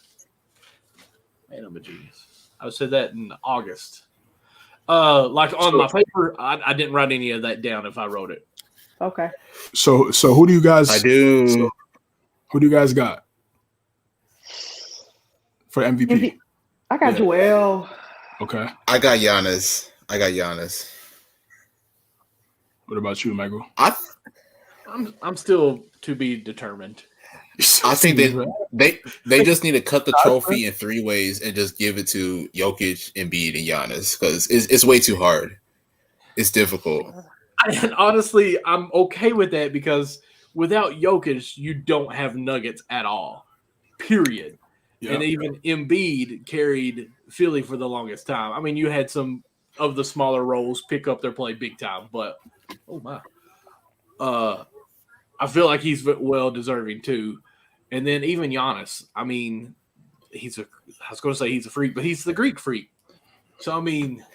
Man, I'm a genius. I said that in August. Like on my paper, I didn't write any of that down if I wrote it. Okay. So who do you guys? I do. Who do you guys got for MVP? I got Yeah. Joel. Okay. I got Giannis. What about you, Michael? I'm still to be determined. I think they just need to cut the trophy in 3 ways and just give it to Jokic, Embiid, and Giannis because it's way too hard. It's difficult. And honestly, I'm okay with that because without Jokic, you don't have Nuggets at all. Period. Yeah. And even Embiid carried Philly for the longest time. I mean, you had some of the smaller roles pick up their play big time, but oh my. I feel like he's well deserving too. And then even Giannis, I mean, I was going to say he's a freak, but he's the Greek freak. So, I mean,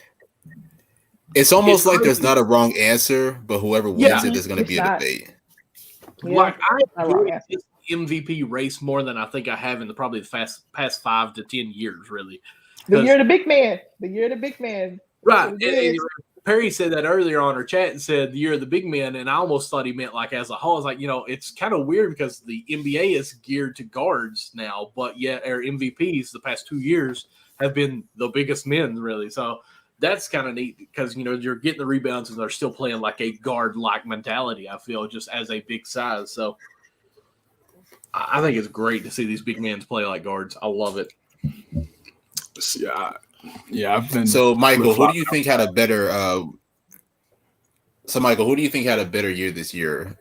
It's almost It's like crazy. there's not a wrong answer, but whoever wins Yeah. it, there's going to be It's a not. debate. Yeah. like I I like enjoy that. this MVP race more than I think I have in probably the past 5 to 10 years, really. The year of the big man. The year of the big man. Right. It And is. Perry said that earlier on our chat and said the year of the big men, and I almost thought he meant like as a whole. I was like, it's kind of weird because the NBA is geared to guards now, but yet our MVPs the past 2 years have been the biggest men, really. So that's kind of neat because you're getting the rebounds and they're still playing like a guard-like mentality. I feel just as a big size. So I think it's great to see these big men play like guards. I love it. Yeah, I've been. So, Michael, who do you flip-flopping. think had a better? Michael, who do you think had a better year this year?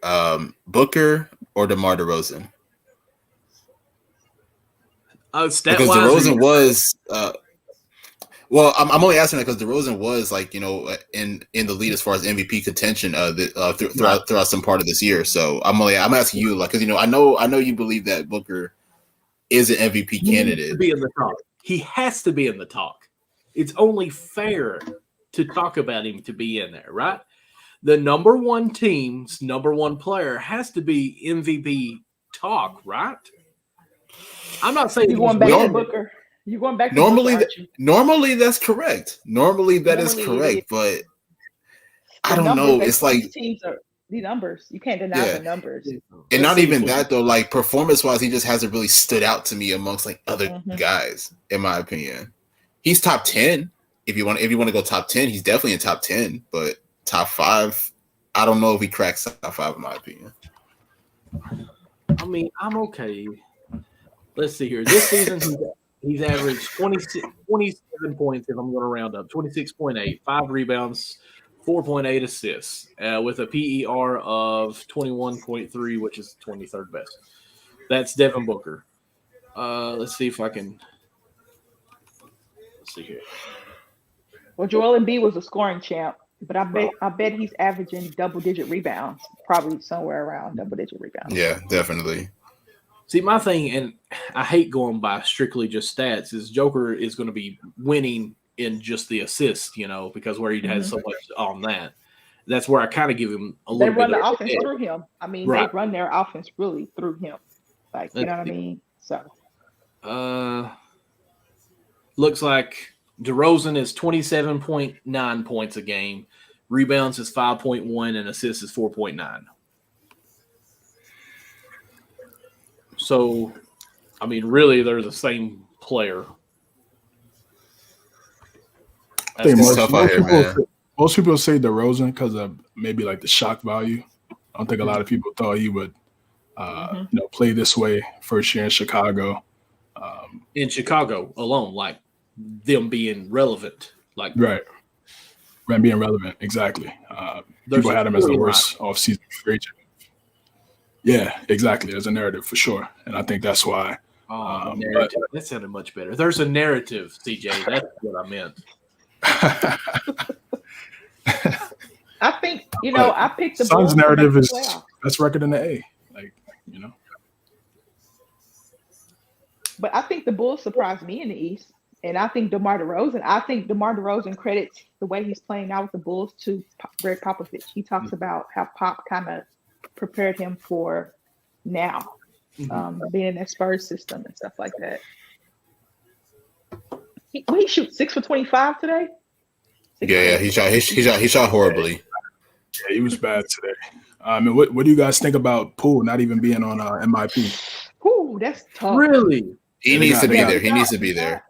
Booker or DeMar DeRozan? Because DeRozan was. Well, I'm only asking that because DeRozan was in the lead as far as MVP contention throughout some part of this year. So I'm asking you because I know you believe that Booker is an MVP He candidate. needs to be in the talk. He has to be in the talk. It's only fair to talk about him to be in there, right? The number one team's number one player has to be MVP talk, right? I'm not saying You going back to Booker. You going back to Normally, Booker, aren't you? normally that's correct. Normally that is Normally it correct, is. but I The don't numbers, know. they- It's like, these teams are the numbers. You can't deny Yeah. the numbers. and not Let's see even if- that though. Like performance-wise, he just hasn't really stood out to me amongst other Mhm. guys, in my opinion. He's top 10. If you want to go top 10, he's definitely in top 10. But top 5, I don't know if he cracks top 5 in my opinion. I mean, I'm okay. Let's see here. This season, he's averaged 27 points, if I'm going to round up, 26.8, 5 rebounds, 4.8 assists, with a PER of 21.3, which is 23rd best. That's Devin Booker. Let's see if I can. Let's see here. Well, Joel Embiid was a scoring champ, but I bet he's averaging double-digit rebounds, probably somewhere around double-digit rebounds. Yeah, definitely. See, my thing, and I hate going by strictly just stats, is Joker is going to be winning in just the assists, because where he has so much on that. That's where I kind of give him a little bit. They run the offense through him. I mean, Right. They run their offense really through him. Like, you know what I mean? So. Looks like DeRozan is 27.9 points a game. Rebounds is 5.1 and assists is 4.9. So, I mean, really, they're the same player. I think It's tough out here, man. most people say DeRozan because of maybe like the shock value. I don't think a lot of people thought he would, play this way first year in Chicago. In Chicago alone, like them being relevant. Like Right, being relevant, exactly. People had him as the worst offseason free agent. Yeah, exactly. There's a narrative for sure, and I think that's why. Narrative. That sounded much better. There's a narrative, CJ. That's what I meant. I think, I picked the Suns' Bulls narrative to make is the playoffs. best record in the A. But I think the Bulls surprised me in the East. And I think DeMar DeRozan credits the way he's playing now with the Bulls to Greg Popovich. He talks about how Pop kind of prepared him for now, being in that Spurs system and stuff like that. He shoot 6 for 25 today. Yeah, he shot horribly. Yeah, he was bad today. What do you guys think about Poole not even being on MIP? Ooh, that's tough. Really? He needs to be there. He needs to be there.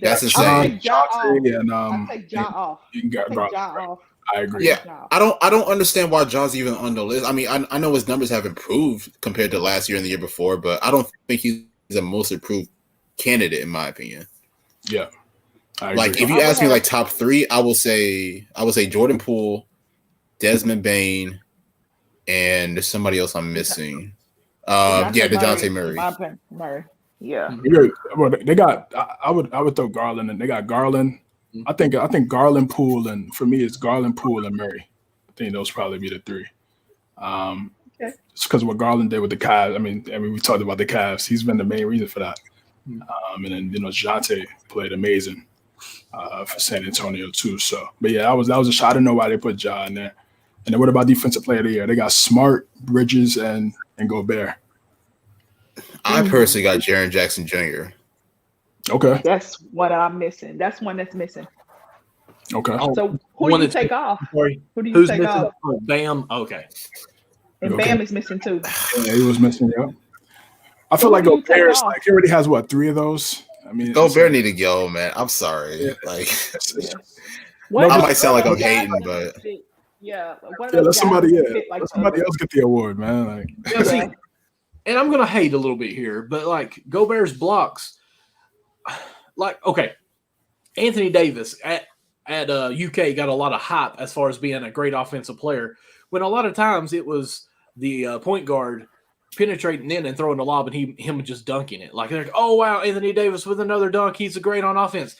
That's insane. I'll take Ja off. And I'll take Ja off. you can get I'll take Ja off. I agree. Yeah, I don't understand why Ja's even on the list. I mean, I know his numbers have improved compared to last year and the year before, but I don't think he's a most improved candidate in my opinion. Yeah. I Like agree. if you ask me like top 3, I will say Jordan Poole, Desmond Bane, and there's somebody else I'm missing. DeJounte Murray. Yeah. Well, they got. I would throw Garland, and they got Garland. I think Garland, Poole, and for me it's Garland, Poole, and Murray. I think those probably be the 3. It's because what Garland did with the Cavs. I mean, we talked about the Cavs. He's been the main reason for that. And then DeJounte played amazing for San Antonio too. So, but yeah, that was a shot. I didn't know why they put Ja in there. And then what about defensive player of the year? They got Smart, Bridges, and Gobert. I personally got Jaren Jackson Jr. Okay. That's what I'm missing. That's one that's missing. Okay. So who do you take off? Sorry. Who do you Who's take missing? off? Oh, Bam. Okay. And Okay. Bam is missing too. Yeah, he was missing. Yeah. I feel Who like do you take Gobert's off? like he already has 3 of those. I mean, Gobert need to go, man. I'm sorry. Yeah. Like One I of might those sound like I'm guys hating, that but fit- yeah, one of Yeah, those let guys somebody. that Yeah, fit like let somebody the else get the award, man. Like, Yeah, see, and I'm gonna hate a little bit here, but like Gobert's blocks, like okay, Anthony Davis at UK got a lot of hype as far as being a great offensive player, when a lot of times it was the point guard penetrating in and throwing the lob and him just dunking it. Like they're like, oh wow, Anthony Davis with another dunk, he's a great on offense.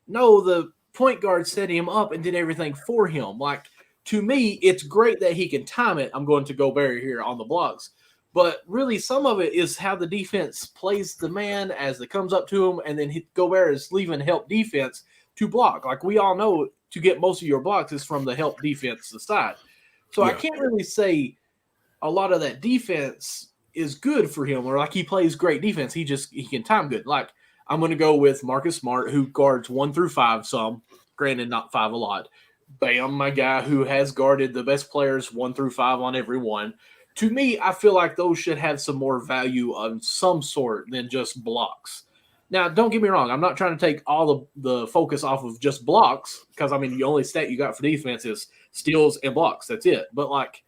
No, the point guard set him up and did everything for him. Like to me, it's great that he can time it. I'm going to Gobert here on the blocks. But really, some of it is how the defense plays the man as it comes up to him, and then Gobert is leaving help defense to block. Like we all know, to get most of your blocks is from the help defense side. So I can't really say a lot of that defense is good for him, or like he plays great defense. He can time good. Like I'm going to go with Marcus Smart, who guards 1 through 5 some, granted not 5 a lot. Bam, my guy who has guarded the best players 1 through 5 on every one. To me, I feel like those should have some more value of some sort than just blocks. Now, don't get me wrong. I'm not trying to take all the focus off of just blocks because, I mean, the only stat you got for defense is steals and blocks. That's it. But, like,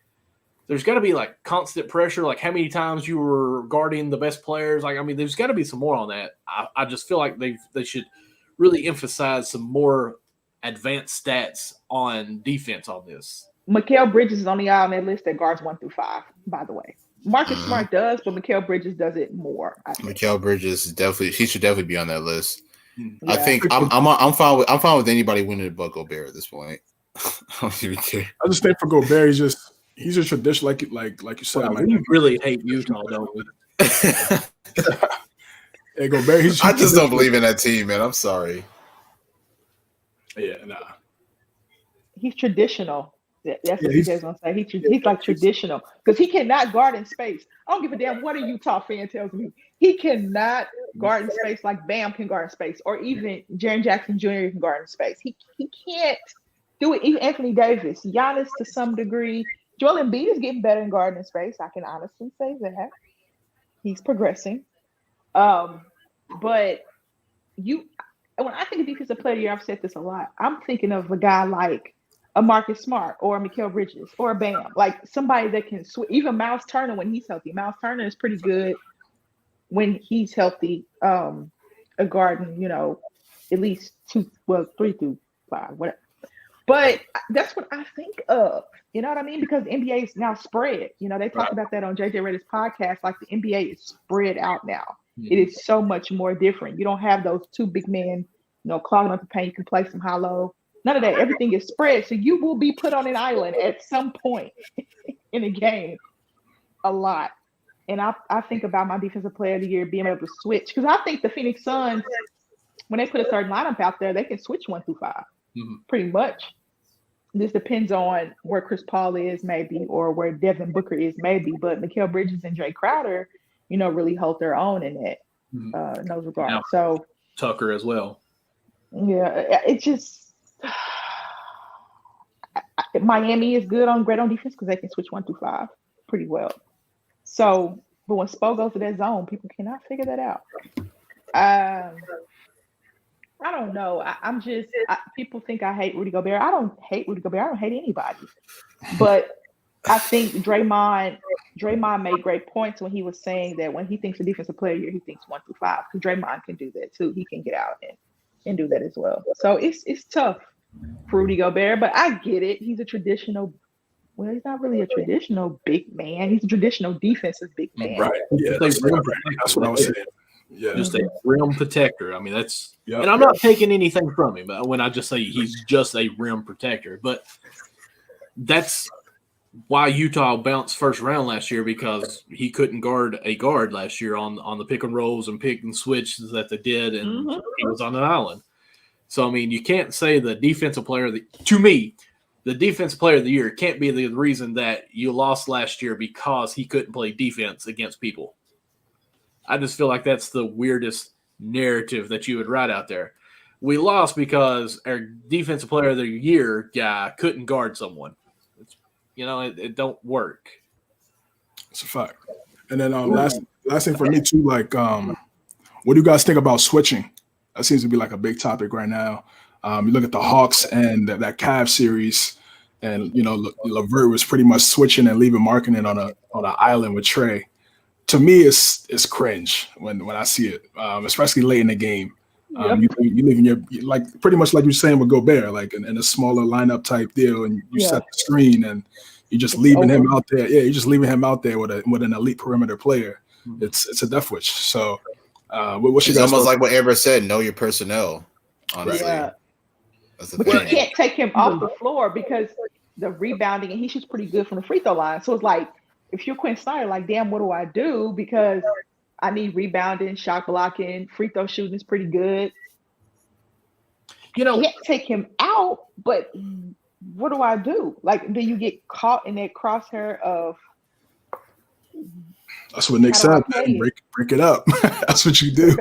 there's got to be like constant pressure, like how many times you were guarding the best players. Like, I mean, there's got to be some more on that. I just feel like they should really emphasize some more advanced stats on defense on this. Mikal Bridges is on the eye on that list that guards 1 through 5, by the way. Marcus Smart does, but Mikal Bridges does it more. Mikal Bridges he should definitely be on that list. Yeah. I think I'm fine with anybody winning the Buck Gobert at this point. I don't even care. I just think for Gobert, he's a tradition, like you said. Well, we really hate Utah, don't we? Hey, Gobert, I just don't believe in that team, man. I'm sorry. Yeah, nah. He's traditional. That's what he's gonna say. He's like traditional because he cannot guard in space. I don't give a damn what a Utah fan tells me. He cannot guard in space like Bam can guard in space, or even Jaren Jackson Jr. can guard in space. He can't do it. Even Anthony Davis, Giannis to some degree. Joel Embiid is getting better in guarding in space. I can honestly say that he's progressing. But when I think of defensive player of the year, I've said this a lot. I'm thinking of a guy like a Marcus Smart or a Mikal Bridges or a Bam, like somebody that can switch. Even Miles Turner when he's healthy. Miles Turner is pretty good when he's healthy. A guarding, at least 3 through 5, whatever. But that's what I think of. You know what I mean? Because the NBA is now spread. They talked about that on JJ Redick's podcast. Like the NBA is spread out now. Mm-hmm. It is so much more different. You don't have those 2 big men, clogging up the paint. You can play some high-low. None of that. Everything is spread. So you will be put on an island at some point in a game a lot. And I think about my defensive player of the year being able to switch. Because I think the Phoenix Suns, when they put a certain lineup out there, they can switch 1 through 5. Mm-hmm. Pretty much. This depends on where Chris Paul is, maybe, or where Devin Booker is, maybe. But Mikal Bridges and Jay Crowder, really hold their own in that in those regards. Now, so Tucker as well. Yeah, it just Miami is great on defense because they can switch 1 through 5 pretty well. So, but when Spo goes to that zone, people cannot figure that out. I don't know. People think I hate Rudy Gobert. I don't hate Rudy Gobert. I don't hate anybody. But I think Draymond made great points when he was saying that when he thinks a defensive player here, he thinks 1 through 5. Because Draymond can do that too. He can get out and do that as well. So it's tough for Rudy Gobert, but I get it. He's a traditional. Well, he's not really a traditional big man. He's a traditional defensive big man. Right. Yeah, that's what I was saying. Yeah. Just a rim protector. I mean, that's and I'm not taking anything from him when I just say he's just a rim protector. But that's why Utah bounced first round last year, because he couldn't guard a guard last year on the pick and rolls and pick and switch that they did, and he was on an island. So I mean, you can't say the defensive player the defensive player of the year can't be the reason that you lost last year because he couldn't play defense against people. I just feel like that's the weirdest narrative that you would write out there. We lost because our defensive player of the year guy couldn't guard someone. It don't work. It's a fact. And then last thing for me too, like, what do you guys think about switching? That seems to be like a big topic right now. You look at the Hawks and that Cavs series, and LeVert was pretty much switching and leaving Markkanen on an island with Trey. To me, it's cringe when I see it, especially late in the game. You leaving your pretty much like you're saying with Gobert, like in a smaller lineup type deal, and you set the screen and you're just leaving him out there. Yeah, you're just leaving him out there with an elite perimeter player. It's a death wish. So, what's your guys' almost like what Amber said? Know your personnel. Honestly. Yeah. But you can't take him off the floor because the rebounding, and he shoots pretty good from the free throw line. So it's like, if you're Quinn Snyder, like, damn, what do I do? Because I need rebounding, shot blocking, free throw shooting is pretty good. You can't take him out, but what do I do? Like, do you get caught in that crosshair of? That's what Nick said. Break it up. That's what you do.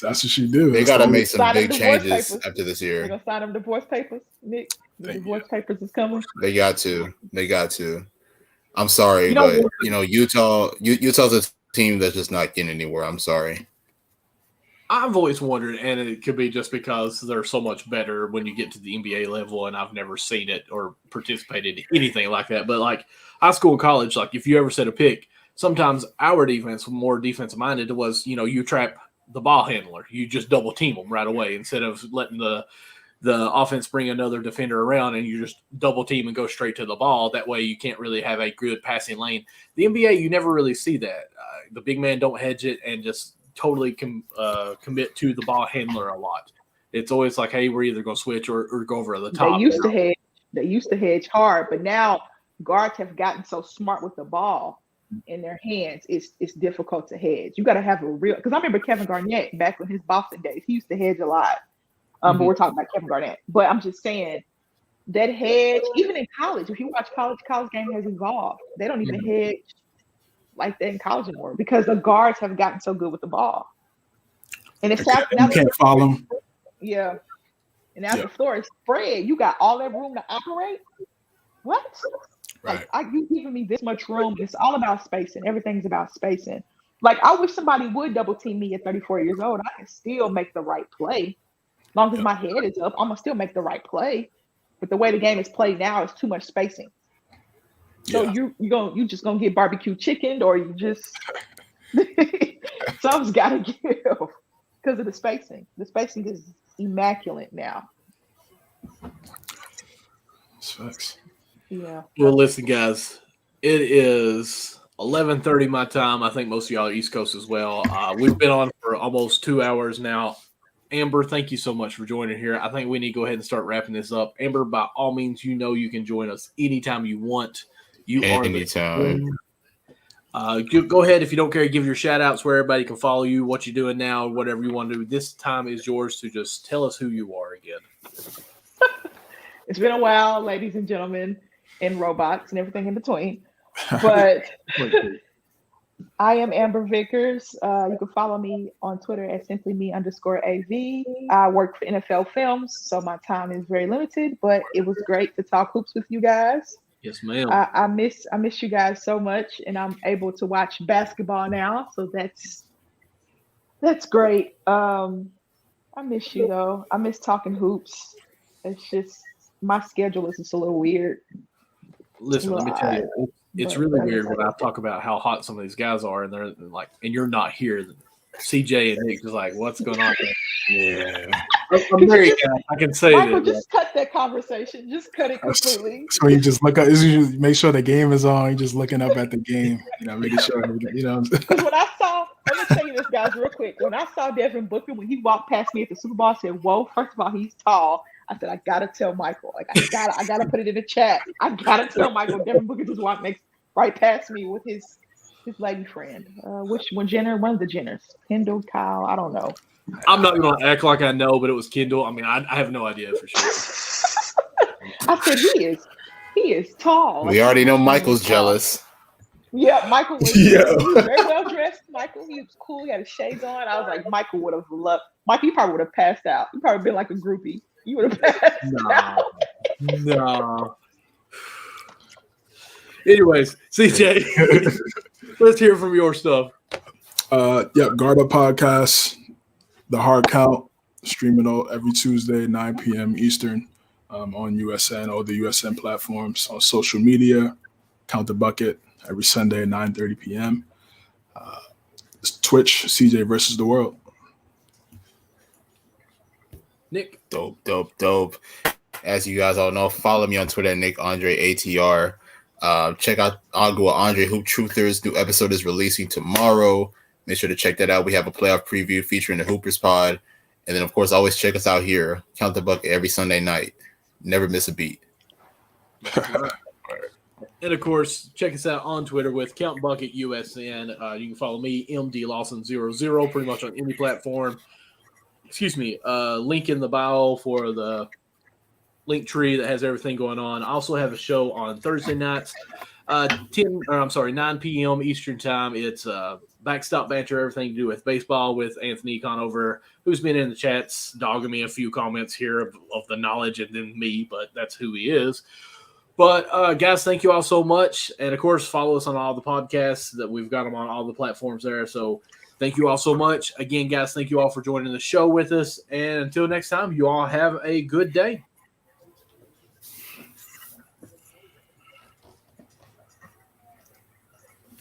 That's what you do. They got to make some big changes after this year. They're going to sign them divorce papers, Nick. The divorce papers is coming. They got to. I'm sorry, but Utah's a team that's just not getting anywhere. I'm sorry. I've always wondered, and it could be just because they're so much better when you get to the NBA level, and I've never seen it or participated in anything like that. But like high school and college, like if you ever set a pick, sometimes our defense, more defensive minded, was you trap the ball handler, you just double team them right away instead of letting the offense bring another defender around and you just double team and go straight to the ball. That way you can't really have a good passing lane. The NBA, you never really see that. The big man don't hedge it and just totally commit to the ball handler a lot. It's always like, hey, we're either going to switch or go over the top. They used to hedge hard, but now guards have gotten so smart with the ball in their hands. It's difficult to hedge. You got to have a real, because I remember Kevin Garnett back in his Boston days. He used to hedge a lot. But we're talking about Kevin Garnett. But I'm just saying that hedge, even in college, if you watch college game has evolved. They don't even hedge like that in college anymore because the guards have gotten so good with the ball. And it's now you can't follow them. Yeah. And now the floor is spread. You got all that room to operate. What? Right. Like, you giving me this much room. It's all about spacing. Everything's about spacing. Like, I wish somebody would double team me at 34 years old. I can still make the right play. As long as my head is up, I'm gonna still make the right play. But the way the game is played now is too much spacing. So you just gonna get barbecue chicken, or you just something's gotta give because of the spacing. The spacing is immaculate now. Sucks. Yeah. Well, listen, guys, it is 11:30 my time. I think most of y'all are East Coast as well. We've been on for almost 2 hours now. Amber, thank you so much for joining here. I think we need to go ahead and start wrapping this up. Amber, by all means, you can join us anytime you want. Anytime. Go ahead, if you don't care, give your shout outs where everybody can follow you, what you're doing now, whatever you want to do. This time is yours to just tell us who you are again. It's been a while, ladies and gentlemen, and robots and everything in between. But I am Amber Vickers. You can follow me on Twitter at simplyme_AV. I work for NFL Films, so my time is very limited, but it was great to talk hoops with you guys. Yes, ma'am. I miss you guys so much, and I'm able to watch basketball now, so that's great. I miss you though. I miss talking hoops. It's just my schedule is just a little weird. Listen, let me tell you, it's really weird when I talk about how hot some of these guys are, and they're like, and you're not here. CJ and Nick is like, what's going on there? Yeah. I'm very I can say Michael, that. just cut that conversation. Just cut it completely. So you just look up, you make sure the game is on. You're just looking up at the game, making sure, Because when I saw, let me tell you this, guys, real quick. When I saw Devin Booker, when he walked past me at the Super Bowl, I said, whoa, first of all, he's tall. I said, I got to tell Michael. Like, I got to put it in the chat. I got to tell Michael Devin Booker just walked right past me with his lady friend. One of the Jenners? Kendall, Kyle, I don't know. I'm not going to act like I know, but it was Kendall. I mean, I have no idea for sure. I said, he is tall. We already know Michael's jealous. Yeah, Michael was, he was very well dressed. Michael, he was cool. He had his shades on. I was like, Michael would have loved. Michael, you probably would have passed out. You probably been like a groupie. You would have passed out. No. Anyways, CJ, let's hear from your stuff. Guard Up Podcast, The Hard Count, streaming every Tuesday, 9 p.m. Eastern, on USN, all the USN platforms, on social media, Count the Bucket, every Sunday at 9:30 p.m. Twitch, CJ versus the World. Nick. Dope. As you guys all know, follow me on Twitter at NickAndreATR. Check out Agua Andre Hoop Truthers. New episode is releasing tomorrow. Make sure to check that out. We have a playoff preview featuring the Hoopers Pod. And then, of course, always check us out here. Count the Bucket every Sunday night. Never miss a beat. And, of course, check us out on Twitter with Count Bucket USN. You can follow me, MD Lawson00, pretty much on any platform. Link in the bio for the link tree that has everything going on. I also have a show on Thursday nights, 9 p.m. Eastern time. It's backstop banter, everything to do with baseball with Anthony Conover, who's been in the chats, dogging me a few comments here of the knowledge and then me, but that's who he is. But guys, thank you all so much. And of course, follow us on all the podcasts that we've got them on all the platforms there. So Thank you all so much. Again, guys, thank you all for joining the show with us. And until next time, you all have a good day.